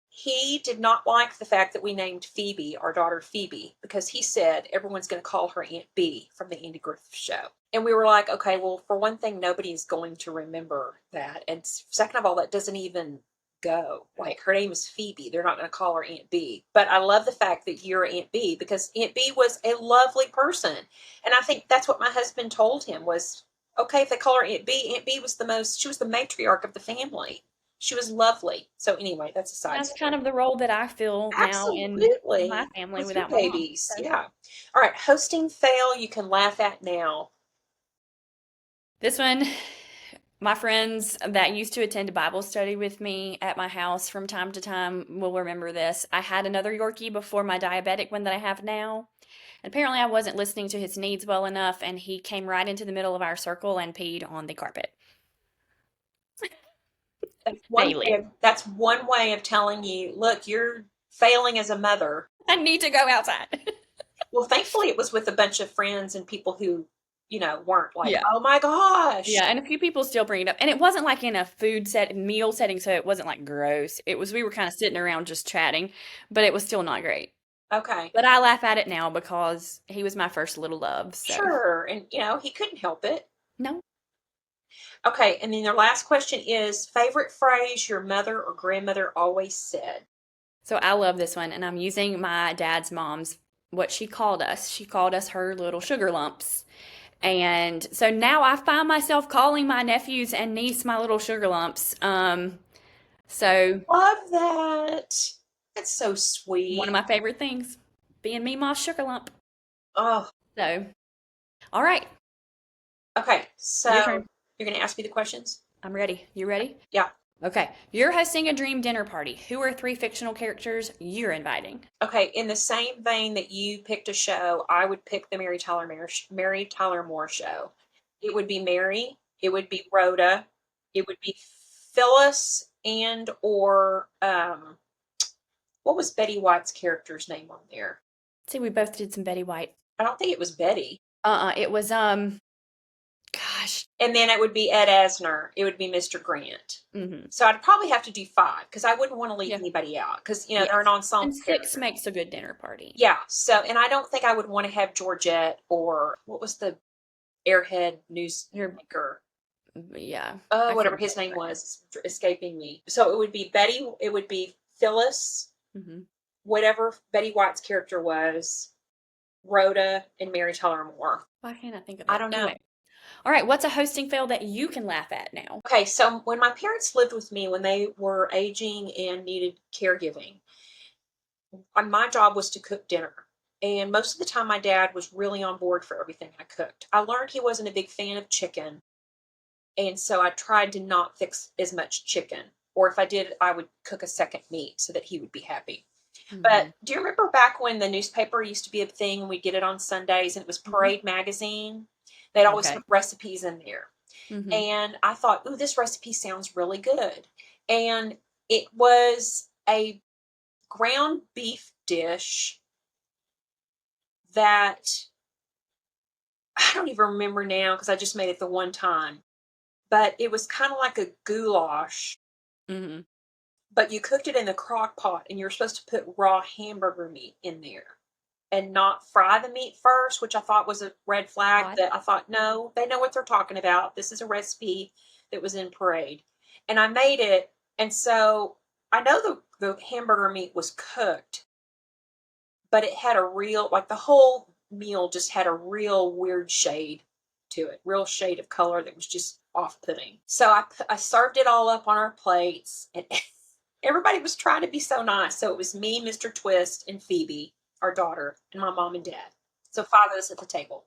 he did not like the fact that we named Phoebe, our daughter Phoebe, because he said everyone's going to call her Aunt B from the Andy Griffith Show. And we were like, okay, well, for one thing, nobody's going to remember that. And second of all, that doesn't even go. Like, her name is Phoebe. They're not going to call her Aunt B. But I love the fact that you're Aunt B because Aunt B was a lovely person. And I think that's what my husband told him was, okay, if they call her Aunt B was she was the matriarch of the family. She was lovely. So anyway, that's a side that's story. kind of the role that I feel now in my Absolutely. family With your without my mom. babies. So. Yeah. All right. Hosting fail you can laugh at now. This one, my friends that used to attend Bible study with me at my house from time to time will remember this. I had another Yorkie before my diabetic one that I have now. And apparently, I wasn't listening to his needs well enough, and he came right into the middle of our circle and peed on the carpet. Daily. That's one way of telling you, look, you're failing as a mother. I need to go outside. Well, thankfully it was with a bunch of friends and people who, weren't like, Yeah. oh my gosh. Yeah, and a few people still bring it up. And it wasn't like in a meal setting, so it wasn't like gross. We were kind of sitting around just chatting, but it was still not great. Okay. But I laugh at it now because he was my first little love. So. Sure. And, he couldn't help it. No. Okay. And then the last question is favorite phrase your mother or grandmother always said? So I love this one, and I'm using my dad's mom's, what she called us. She called us her little sugar lumps. And so now I find myself calling my nephews and niece my little sugar lumps. So Love that. That's so sweet. one of my favorite things, being Meemaw's sugar lump. Oh. So, all right. Okay, so Your turn. You're going to ask me the questions? I'm ready. You ready? Yeah. Okay. You're hosting a dream dinner party. Who are 3 fictional characters you're inviting? Okay, in the same vein that you picked a show, I would pick the Mary Tyler Moore show. It would be Mary, it would be Rhoda, it would be Phyllis, and or what was Betty White's character's name on there? See, we both did some Betty White. I don't think it was Betty. It was gosh. And then it would be Ed Asner. It would be Mr. Grant. Mm-hmm. So I'd probably have to do 5 because I wouldn't want to leave anybody out because Yes. they're an ensemble. And 6 makes a good dinner party. Yeah. So, and I don't think I would want to have Georgette or what was the Airhead news maker? Yeah. Whatever his name was, escaping me. So it would be Betty. It would be Phyllis. Mm-hmm. Whatever Betty White's character was, Rhoda, and Mary Tyler Moore. Why can't I think of that? I don't know. Anyway. All right, what's a hosting fail that you can laugh at now? Okay, so when my parents lived with me, when they were aging and needed caregiving, my job was to cook dinner. And most of the time, my dad was really on board for everything I cooked. I learned he wasn't a big fan of chicken. And so I tried to not fix as much chicken. Or if I did, I would cook a second meat so that he would be happy. Mm-hmm. But do you remember back when the newspaper used to be a thing and we'd get it on Sundays and it was Parade Magazine? They'd always have recipes in there. Mm-hmm. And I thought, ooh, this recipe sounds really good. And it was a ground beef dish that I don't even remember now because I just made it the one time. But it was kind of like a goulash. Mm-hmm. But you cooked it in the crock pot and you were supposed to put raw hamburger meat in there. And not fry the meat first, which I thought was a red flag. That I thought, no, they know what they're talking about. This is a recipe that was in Parade. And I made it. And so I know the hamburger meat was cooked, but it had a real, like the whole meal just had a real weird shade to it, real shade of color that was just off-putting. So I served it all up on our plates and everybody was trying to be so nice. So it was me, Mr. Twist, and Phoebe, our daughter, and my mom and dad. So 5 of us at the table.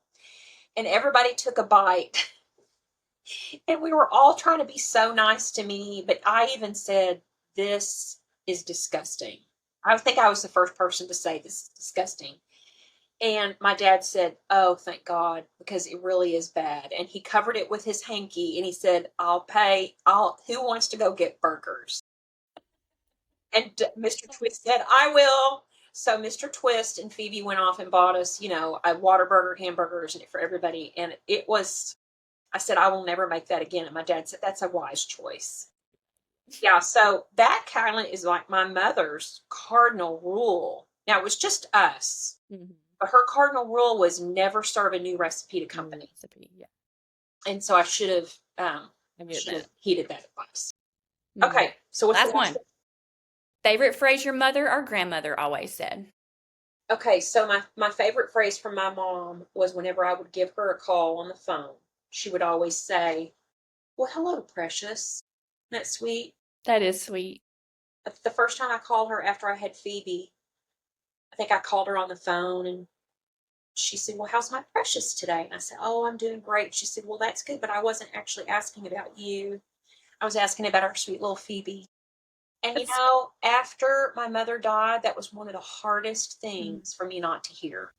and everybody took a bite. And we were all trying to be so nice to me, but I even said, this is disgusting. I think I was the first person to say this is disgusting. And my dad said, oh, thank God, because it really is bad. And he covered it with his hanky and he said, I'll pay. Who wants to go get burgers? And Mr. Twist said, I will. So Mr. Twist and Phoebe went off and bought us, a Whataburger hamburgers for everybody. And I said, I will never make that again. And my dad said, that's a wise choice. Yeah, so that kind of is like my mother's cardinal rule. Now, it was just us. Mm-hmm. But her cardinal rule was never serve a new recipe to company. Yeah. And so I should have heeded that advice. Mm-hmm. Okay, so what's last one? Favorite phrase your mother or grandmother always said? Okay, so my favorite phrase from my mom was whenever I would give her a call on the phone, she would always say, well, hello, precious. Isn't that sweet? That is sweet. The first time I called her after I had Phoebe, I think I called her on the phone and she said, well, how's my precious today? And I said, oh, I'm doing great. She said, well, that's good, but I wasn't actually asking about you. I was asking about our sweet little Phoebe. And, after my mother died, that was one of the hardest things for me not to hear,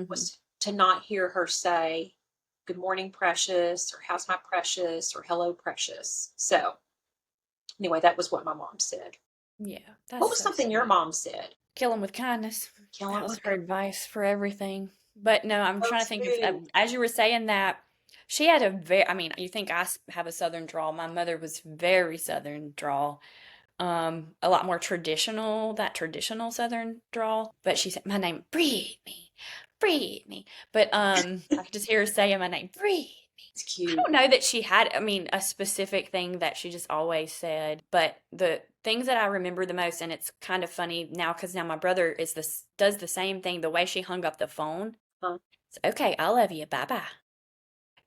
was to not hear her say, good morning, precious, or how's my precious, or hello, precious. So, anyway, that was what my mom said. Yeah. What was something sweet. Your mom said? Kill him with kindness. That was her advice for everything. But no, I'm trying to think of, as you were saying that, she had you think I have a Southern drawl. My mother was very Southern drawl. A lot more traditional Southern drawl. But she said, my name, Brittany. But I could just hear her saying my name, Brittany. It's cute. I don't know that she had, a specific thing that she just always said. But the things that I remember the most, and it's kind of funny now because now my brother does the same thing. The way she hung up the phone. Huh? It's, okay, I love you. Bye-bye.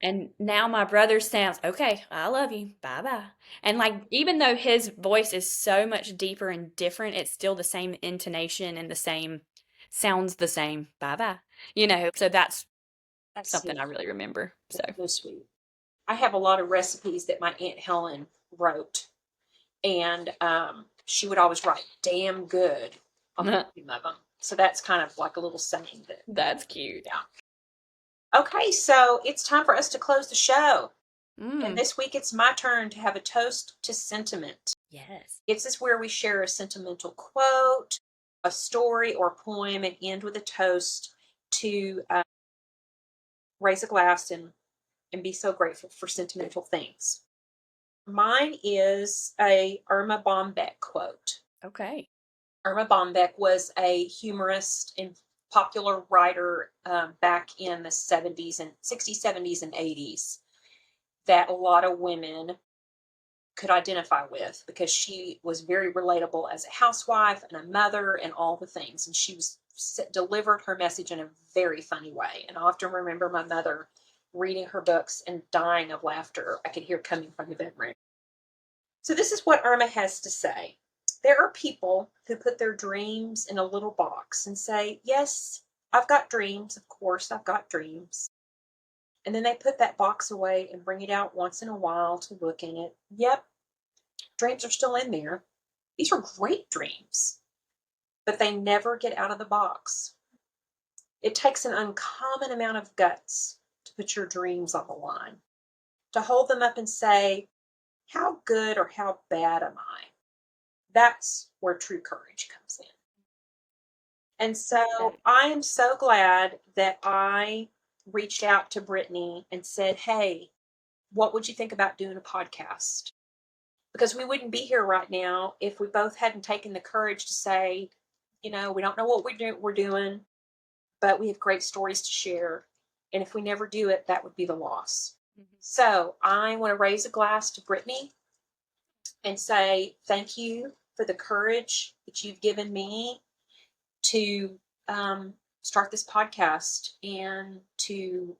And now my brother sounds, okay, I love you. Bye-bye. And even though his voice is so much deeper and different, it's still the same intonation and sounds the same. Bye-bye. So that's something sweet. I really remember. So sweet. I have a lot of recipes that my Aunt Helen wrote. And she would always write damn good on the name of them. So that's kind of like a little saying. That's cute. Yeah. Okay, so it's time for us to close the show. And this week it's my turn to have a toast to sentiment. Yes. This is where we share a sentimental quote, a story, or poem, and end with a toast to raise a glass and be so grateful for sentimental things. Mine is a Irma Bombeck quote. Okay. Irma Bombeck was a humorist and popular writer back in the 70s and 60s, 70s, and 80s that a lot of women could identify with because she was very relatable as a housewife and a mother and all the things. And she delivered her message in a very funny way. And I often remember my mother reading her books and dying of laughter I could hear coming from the bedroom. So this is what Irma has to say. There are people who put their dreams in a little box and say, yes, I've got dreams. Of course, I've got dreams. And then they put that box away and bring it out once in a while to look in it. Yep, dreams are still in there. These are great dreams, but they never get out of the box. It takes an uncommon amount of guts to put your dreams on the line, to hold them up and say, how good or how bad am I? That's where true courage comes in. And so I am so glad that I reached out to Brittany and said, hey, what would you think about doing a podcast? Because we wouldn't be here right now if we both hadn't taken the courage to say, we don't know what we're doing, but we have great stories to share. And if we never do it, that would be the loss. Mm-hmm. So I want to raise a glass to Brittany and say thank you for the courage that you've given me to start this podcast and to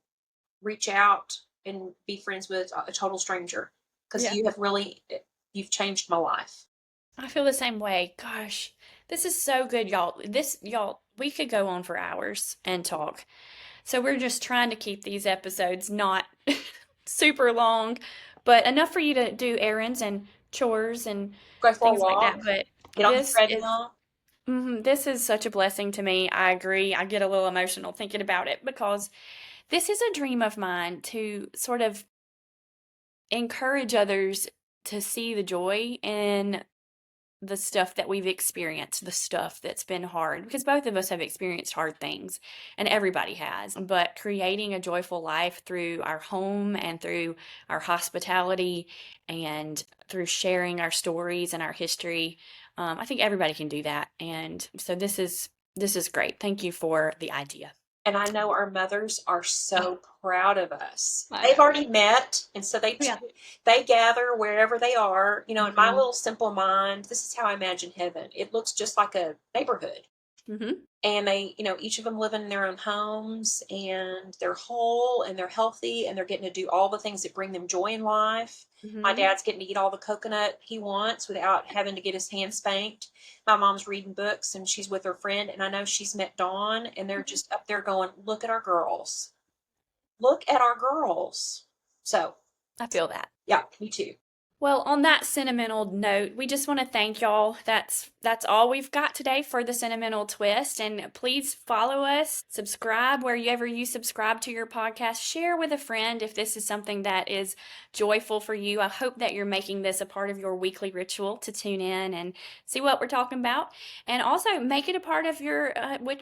reach out and be friends with a total stranger, because you've changed my life. I feel the same way. Gosh, this is so good, y'all. We could go on for hours and talk. So we're just trying to keep these episodes not super long, but enough for you to do errands and chores and Go for a things like that. walk. But Get on the this is treadmill. this is such a blessing to me. I agree. I get a little emotional thinking about it because this is a dream of mine to sort of encourage others to see the joy in the stuff that we've experienced, the stuff that's been hard, because both of us have experienced hard things, and everybody has. But creating a joyful life through our home and through our hospitality and through sharing our stories and our history, I think everybody can do that. And so this is great. Thank you for the idea. And I know our mothers are so proud of us. I They've know. already met, and so Yeah. they gather wherever they are. You know, in my Mhm. little simple mind, this is how I imagine heaven. It looks just like a neighborhood. Mhm. And they, each of them live in their own homes, and they're whole and they're healthy, and they're getting to do all the things that bring them joy in life. My Mhm. dad's getting to eat all the coconut he wants without having to get his hand spanked. My mom's reading books and she's with her friend, and I know she's met Dawn, and they're just up there going, "Look at our girls. Look at our girls." So, I feel that. yeah, me too. Well, on that sentimental note, we just want to thank y'all. That's all we've got today for the Sentimental Twist. And please follow us, subscribe wherever you subscribe to your podcast. Share with a friend if this is something that is joyful for you. I hope that you're making this a part of your weekly ritual to tune in and see what we're talking about. And also make it a part of your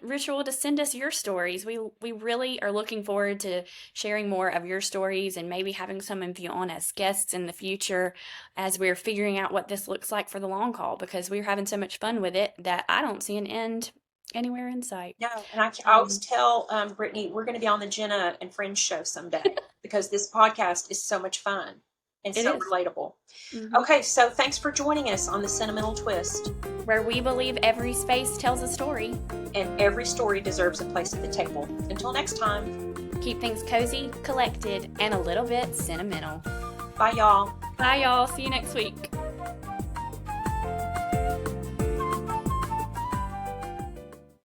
ritual to send us your stories. We really are looking forward to sharing more of your stories and maybe having some of you on as guests in the future, as we're figuring out what this looks like for the long haul, because we're having so much fun with it that I don't see an end anywhere in sight. No, and I always tell Brittany, we're going to be on the Jenna and Friends show someday because this podcast is so much fun and It so is. relatable. Mhm. Okay, so thanks for joining us on the Sentimental Twist. Where we believe every space tells a story. And every story deserves a place at the table. Until next time, Keep things cozy, collected, and a little bit sentimental. bye, y'all. Bye, y'all. See you next week.